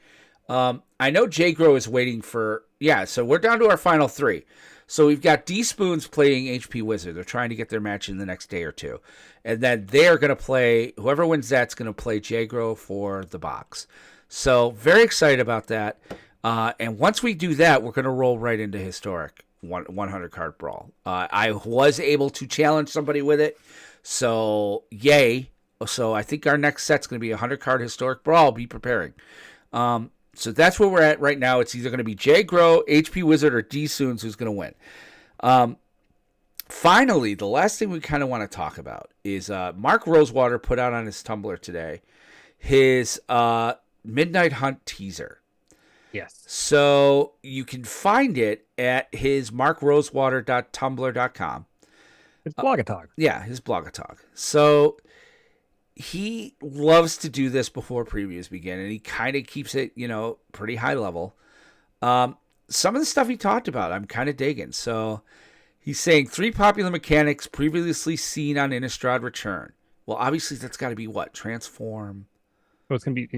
I know J-Gro is waiting for... Yeah, so we're down to our final 3. So we've got D-Spoons playing HP Wizard. They're trying to get their match in the next day or two. And then they're going to play... Whoever wins that's going to play J-Gro for the box. So very excited about that. And once we do that, we're going to roll right into Historic 100 card brawl. I was able to challenge somebody with it. So yay. So I think our next set's going to be a 100 card Historic brawl. Be preparing. So that's where we're at right now. It's either going to be Jay Grow, HP Wizard, or D Soons who's going to win. Finally, the last thing we kind of want to talk about is Mark Rosewater put out on his Tumblr today his Midnight Hunt teaser. Yes. So you can find it at his markrosewater.tumblr.com. It's Blogatog. Yeah, his Blogatog. So he loves to do this before previews begin, and he kind of keeps it, pretty high level. Some of the stuff he talked about, I'm kind of digging. So he's saying 3 popular mechanics previously seen on Innistrad return. Well, obviously that's got to be what? Transform. So it's gonna be,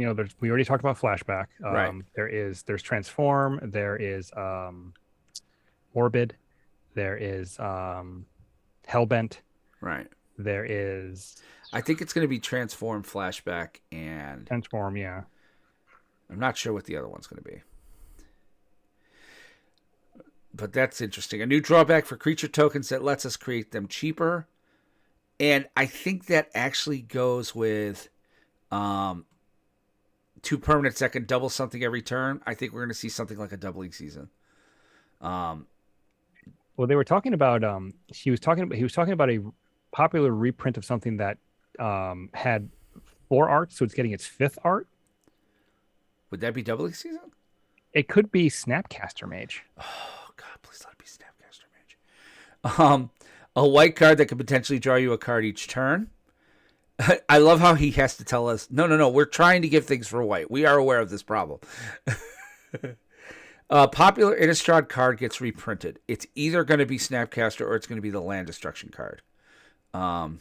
we already talked about flashback. Right. There's transform. There is orbit. There is hellbent. Right. There is I think it's going to be transform, flashback, and transform. Yeah. I'm not sure what the other one's going to be. But that's interesting. A new drawback for creature tokens that lets us create them cheaper. And I think that actually goes with 2 permanents that can double something every turn. I think we're going to see something like a doubling season. Well, they were talking about he was talking about a popular reprint of something that had 4 arts, so it's getting its 5th art. Would that be doubling season? It could be Snapcaster Mage. Oh God, please let it be Snapcaster Mage. A white card that could potentially draw you a card each turn. I love how he has to tell us, no, we're trying to give things for white. We are aware of this problem. A popular Innistrad card gets reprinted. It's either going to be Snapcaster or it's going to be the land destruction card. A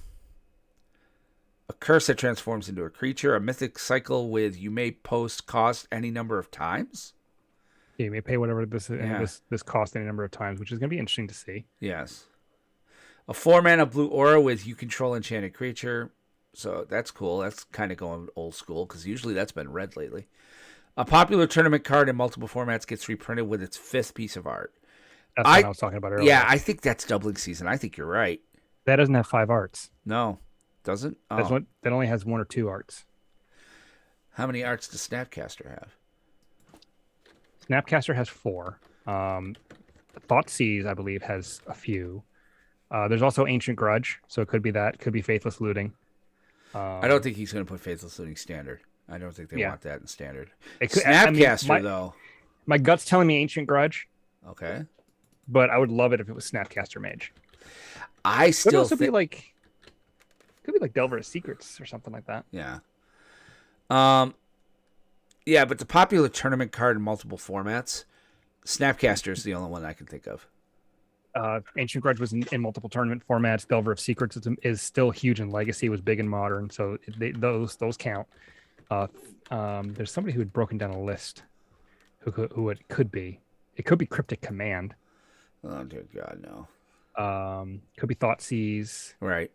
curse that transforms into a creature. A mythic cycle with you may post cost any number of times. Yeah, you may pay whatever this Yeah. this cost any number of times, which is going to be interesting to see. Yes. A 4-mana blue aura with you control enchanted creature. So that's cool. That's kind of going old school because usually that's been red lately. A popular tournament card in multiple formats gets reprinted with its 5th piece of art. That's what I was talking about earlier. Yeah, I think that's doubling season. I think you're right. That doesn't have 5 arts. No, doesn't? That only has 1 or 2 arts. How many arts does Snapcaster have? Snapcaster has 4. Thoughtseize, I believe, has a few. There's also Ancient Grudge, so it could be that. Could be Faithless Looting. I don't think he's going to put Faithless Looting standard. I don't think they want that in standard. Snapcaster, though. My gut's telling me Ancient Grudge. Okay. But I would love it if it was Snapcaster Mage. I still could also be like Delver of Secrets or something like that. Yeah. Yeah, but the popular tournament card in multiple formats, Snapcaster is the only one I can think of. Ancient Grudge was in multiple tournament formats. Delver of Secrets is still huge in Legacy. It was big in Modern, so those count. There's somebody who had broken down a list. Who it could be? It could be Cryptic Command. Oh dear God, no. Could be Thoughtseize. Right.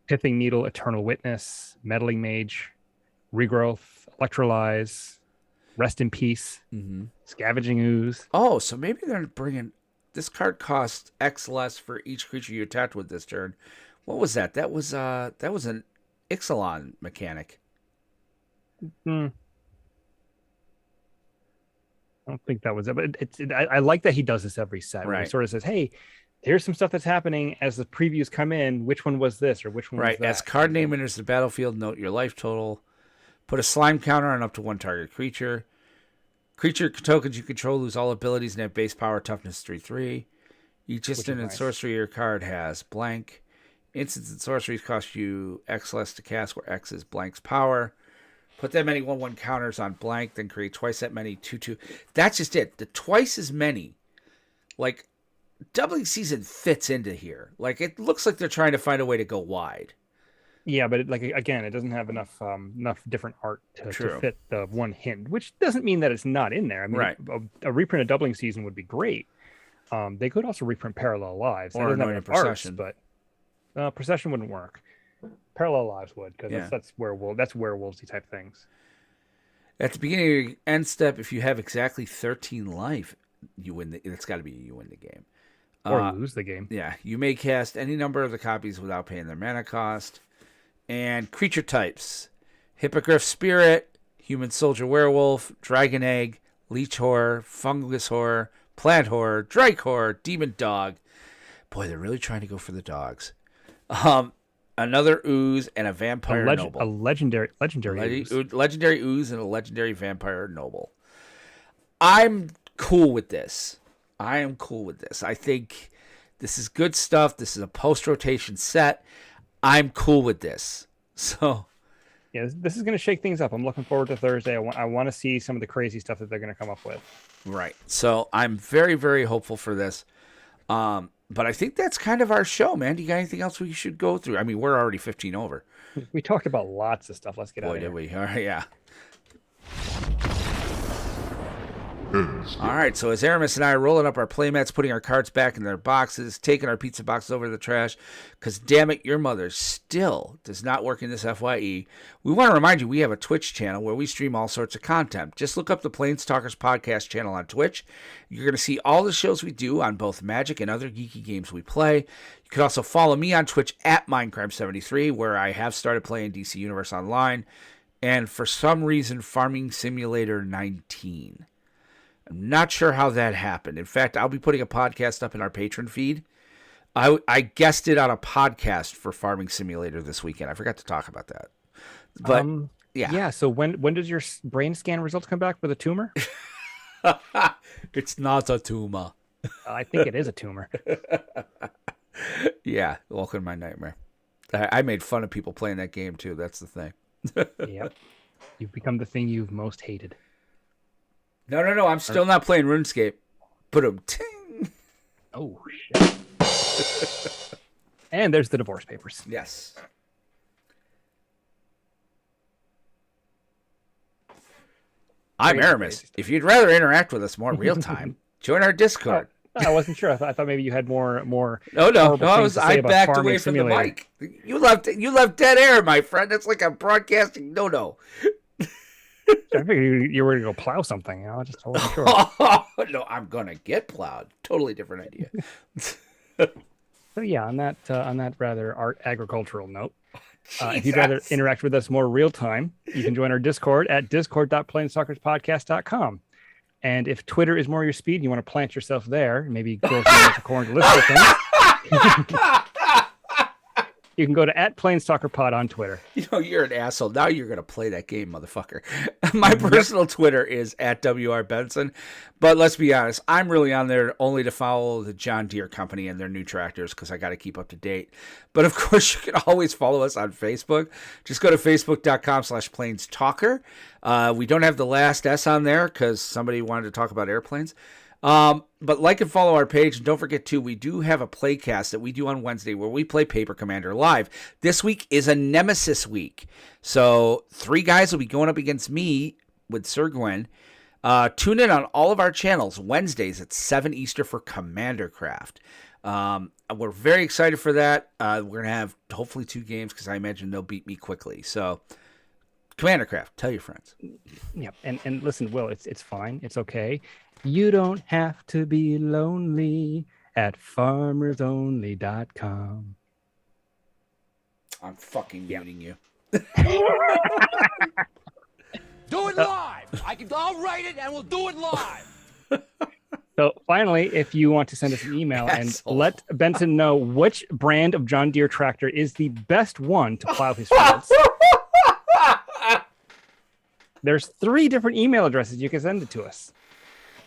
Pithing Needle, Eternal Witness, Meddling Mage, Regrowth, Electrolyze, Rest in Peace, Scavenging Ooze. Oh, so maybe they're bringing. This card costs X less for each creature you attacked with this turn. What was that? That was an Ixalan mechanic. I don't think that was it, but I like that he does this every set. Right. He sort of says, "Hey, here's some stuff that's happening as the previews come in. Which one was this or which one was that?" As card name enters the battlefield, note your life total. Put a slime counter on up to one target creature. Creature tokens you control lose all abilities and have base power, toughness 3/3. Each instant and sorcery your card has blank. Instants and sorceries cost you X less to cast, where X is blank's power. Put that many 1/1 counters on blank, then create twice that many 2/2. That's just it. The twice as many. Like, Doubling Season fits into here. Like, it looks like they're trying to find a way to go wide. Yeah, but it doesn't have enough different art to fit the one hint, which doesn't mean that it's not in there. I mean, a reprint of Doubling Season would be great. They could also reprint Parallel Lives. Or Anointed Procession. But Procession wouldn't work. Parallel Lives would, because that's werewolves-y type things. At the beginning of your end step, if you have exactly 13 life, you win. It's got to be you win the game. Or you lose the game. Yeah, you may cast any number of the copies without paying their mana cost. And creature types: Hippogriff Spirit, Human Soldier Werewolf, Dragon Egg, Leech Horror, Fungus Horror, Plant Horror, Drake Horror, Demon Dog. Boy, they're really trying to go for the dogs. Another ooze and a vampire noble. A legendary ooze. Legendary ooze and a legendary vampire noble. I'm cool with this. I think this is good stuff. This is a post-rotation set. I'm cool with this. So, yeah, this is going to shake things up. I'm looking forward to Thursday. I want to see some of the crazy stuff that they're going to come up with. Right. So I'm very, very hopeful for this. But I think that's kind of our show, man. Do you got anything else we should go through? I mean, we're already 15 over. We talked about lots of stuff. Let's get out of here. Boy, did we. All right, yeah. All right, so as Aramis and I are rolling up our playmats, putting our cards back in their boxes, taking our pizza boxes over to the trash, because damn it, your mother still does not work in this FYE, we want to remind you we have a Twitch channel where we stream all sorts of content. Just look up the PlanesTalkers podcast channel on Twitch. You're going to see all the shows we do on both Magic and other geeky games we play. You can also follow me on Twitch at Mindcrime73, where I have started playing DC Universe Online, and for some reason, Farming Simulator 19. I'm not sure how that happened. In fact, I'll be putting a podcast up in our patron feed. I guested on a podcast for Farming Simulator this weekend. I forgot to talk about that. But yeah. So when does your brain scan results come back for the tumor? It's not a tumor. I think it is a tumor. Yeah, welcome to my nightmare. I made fun of people playing that game too. That's the thing. Yep. You've become the thing you've most hated. No. I'm still not playing RuneScape. Ting. Oh, shit. And there's the divorce papers. Yes. I'm Aramis. If you'd rather interact with us more real time, join our Discord. I wasn't sure. I thought maybe you had more. No. I backed away from the mic. You left dead air, my friend. That's like a broadcasting no. I figured you were going to go plow something. I just wasn't sure. No, I'm going to get plowed. Totally different idea. So yeah, on that rather agricultural note, if you'd rather interact with us more real time, you can join our Discord at discord.planestalkerspodcast.com. And if Twitter is more your speed, and you want to plant yourself there, maybe grow some corn to listen to things. You can go to @PlanesTalkerPod on Twitter. You know, you're an asshole. Now you're going to play that game, motherfucker. My personal Twitter is @WRBenson. But let's be honest, I'm really on there only to follow the John Deere company and their new tractors because I got to keep up to date. But of course, you can always follow us on Facebook. Just go to facebook.com/PlanesTalker. We don't have the last S on there because somebody wanted to talk about airplanes. But like and follow our page, and don't forget too, we do have a playcast that we do on Wednesday where we play Paper Commander live. This week is a Nemesis week, so 3 guys will be going up against me with Sir Gwen. Tune in on all of our channels Wednesdays at 7 Eastern for Commander Craft. We're very excited for that. We're gonna have hopefully 2 games because I imagine they'll beat me quickly. So Commander Craft, tell your friends. Yep. And listen, Will, it's fine. It's okay. You don't have to be lonely at farmersonly.com. I'm fucking muting you. Do it live. I'll write it and we'll do it live. So finally, if you want to send us an email and Asshole. let Benson know which brand of John Deere tractor is the best one to plow his fields, there's 3 different email addresses you can send it to us.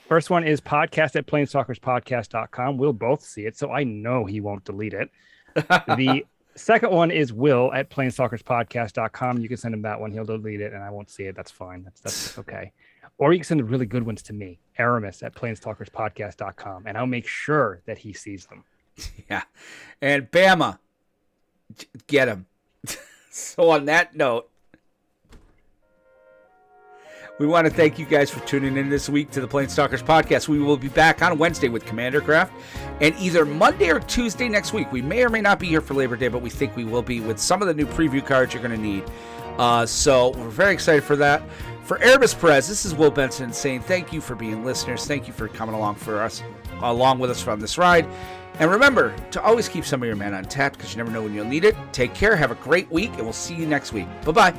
First one is podcast@planestalkerspodcast.com. We'll both see it, so I know he won't delete it. The second one is will@planestalkerspodcast.com. You can send him that one. He'll delete it, and I won't see it. That's fine. That's okay. Or you can send the really good ones to me, Aramis@planestalkerspodcast.com, and I'll make sure that he sees them. Yeah. And Bama, get him. So on that note, we want to thank you guys for tuning in this week to the Planestalkers podcast. We will be back on Wednesday with Commander Craft, and either Monday or Tuesday next week. We may or may not be here for Labor Day, but we think we will be with some of the new preview cards you're going to need. So we're very excited for that. For Erebus Perez, this is Will Benson saying thank you for being listeners. Thank you for coming along with us on this ride. And remember to always keep some of your mana untapped because you never know when you'll need it. Take care. Have a great week, and we'll see you next week. Bye-bye.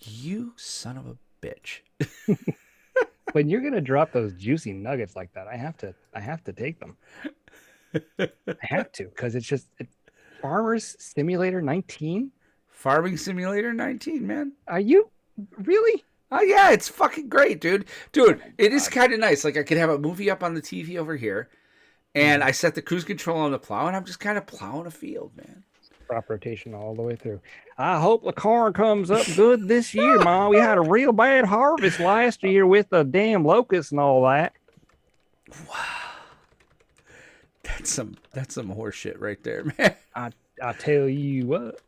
You son of a bitch. When you're gonna drop those juicy nuggets like that, I have to take them. I have to, because it's just Farmers Simulator 19. Farming Simulator 19, man. Are you really? Oh, yeah, it's fucking great, dude. Dude, it is kind of nice. Like, I could have a movie up on the TV over here, and I set the cruise control on the plow, and I'm just kind of plowing a field, man. Crop rotation all the way through. I hope the corn comes up good this year, Ma. We had a real bad harvest last year with the damn locusts and all that. Wow. That's some horse shit right there, man. I tell you what.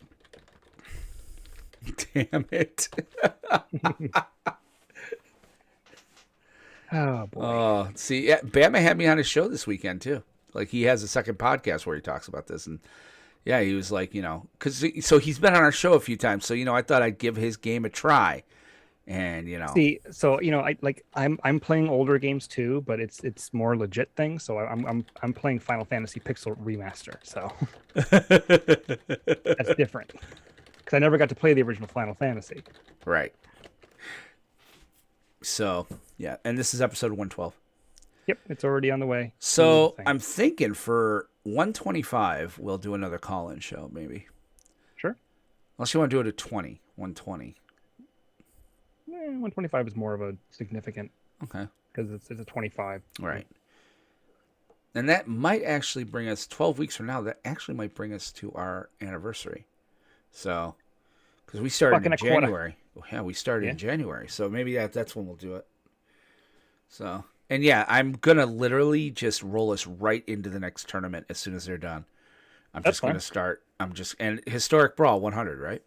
Damn it. Oh boy. Oh, see, yeah, Bama had me on his show this weekend too. Like, he has a second podcast where he talks about this, and yeah, he was like, so he's been on our show a few times, so I thought I'd give his game a try, and See, so I'm playing older games too, but it's more legit things. So I'm playing Final Fantasy Pixel Remaster, so that's different because I never got to play the original Final Fantasy. right. So yeah, and this is episode 112. Yep, it's already on the way. So I'm thinking for 125 we'll do another call-in show, maybe. Sure. Unless you want to do it at 120. 125 is more of a significant. Okay. Because it's a 25. Right. And that might actually bring us 12 weeks from now. That actually might bring us to our anniversary. So, because we started in January. Yeah, we started in January. So maybe that's when we'll do it. So, and yeah, I'm going to literally just roll us right into the next tournament as soon as they're done. I'm just going to start. And Historic Brawl 100, right?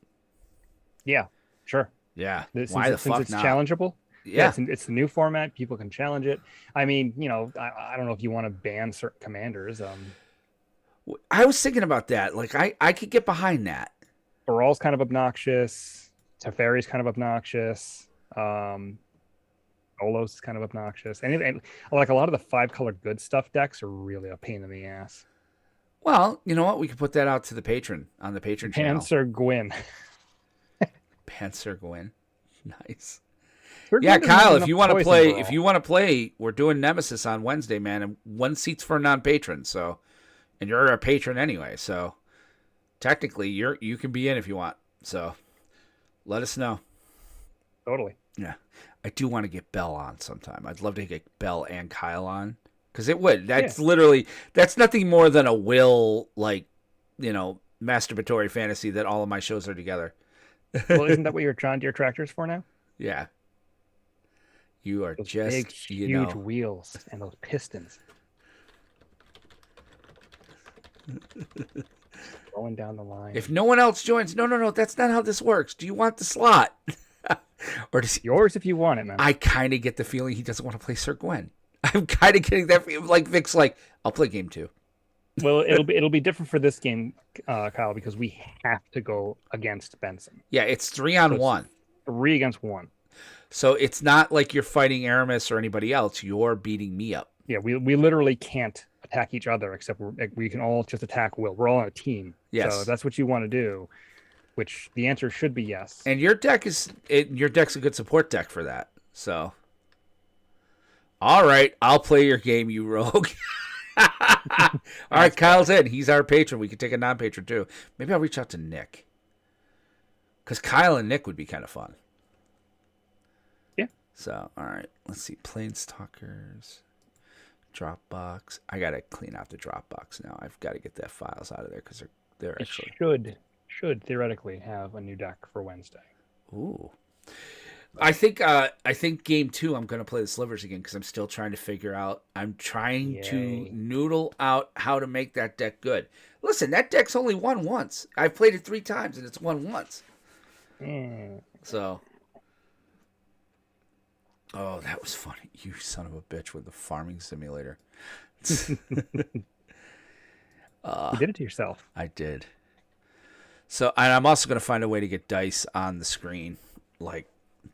Yeah, sure. Yeah. Why the fuck it's not? Challengeable. Yeah, it's the new format. People can challenge it. I mean, I don't know if you want to ban certain commanders. I was thinking about that. Like, I could get behind that. Baral's kind of obnoxious. Teferi's kind of obnoxious. Olos is kind of obnoxious. And like a lot of the 5-color good stuff decks are really a pain in the ass. Well, you know what? We could put that out to the patron on the Patreon channel. Panzer Gwyn. Panzer Gwyn. Nice. Sir Yeah, Gwyn doesn't have Kyle, if enough you want to poison for all. play, we're doing Nemesis on Wednesday, man, and one seat's for non-patron. So, and you're a patron anyway, so technically you can be in if you want. So, let us know. Totally. Yeah, I do want to get Bell on sometime. I'd love to get Bell and Kyle on because it would. That's literally nothing more than a Will masturbatory fantasy that all of my shows are together. Well, isn't that what you're John Deere tractors for now? Yeah. You are Those just big, huge wheels and those pistons. Going down the line. If no one else joins, no, that's not how this works. Do you want the slot? Or does Yours if you want it, man. I kind of get the feeling he doesn't want to play Sir Gwen. I'm kind of getting that feeling. Like Vic's like, I'll play game 2. Well, it'll be different for this game, Kyle, because we have to go against Benson. Yeah, it's 3-on-1. 3 against 1. So it's not like you're fighting Aramis or anybody else. You're beating me up. Yeah, we literally can't attack each other except we can all just attack Will. We're all on a team. Yes. So if that's what you want to do, which the answer should be yes. And your deck's a good support deck for that. So, all right, I'll play your game, you rogue. All right, Kyle's in. He's our patron. We could take a non-patron too. Maybe I'll reach out to Nick. Because Kyle and Nick would be kind of fun. Yeah. So, all right. Let's see. PlanesTalkers. Dropbox. I got to clean out the Dropbox now. I've got to get that files out of there because they're It actually... should theoretically have a new deck for Wednesday. Ooh. I think game 2 I'm going to play the Slivers again because I'm still trying to figure out. I'm trying to noodle out how to make that deck good. Listen, that deck's only won once. I've played it 3 times and it's won once. So, oh, that was funny. You son of a bitch with the farming simulator. You did it to yourself. I did. So, and I'm also going to find a way to get dice on the screen, like,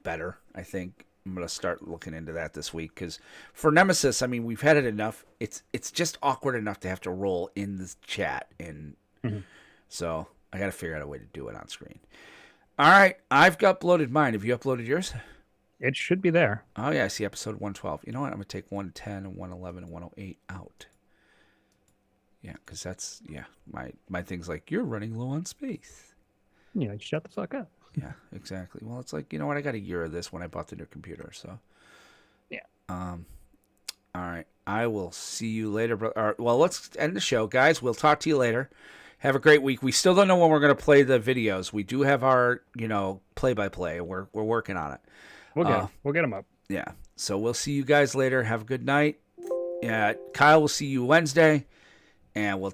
better, I think. I'm going to start looking into that this week, because for Nemesis, I mean, we've had it enough. It's just awkward enough to have to roll in the chat, and so I got to figure out a way to do it on screen. All right, I've got uploaded mine. Have you uploaded yours? It should be there. Oh, yeah, I see episode 112. You know what? I'm going to take 110 and 111 and 108 out. Yeah, because that's, my thing's like, you're running low on space. You know, shut the fuck up. Yeah, exactly. Well, it's like, you know what? I got a year of this when I bought the new computer, so. Yeah. All right. I will see you later. Well, let's end the show, guys. We'll talk to you later. Have a great week. We still don't know when we're going to play the videos. We do have our, play-by-play. We're working on it. We'll get them up. Yeah. So we'll see you guys later. Have a good night. Yeah. Kyle will see you Wednesday, and we'll talk.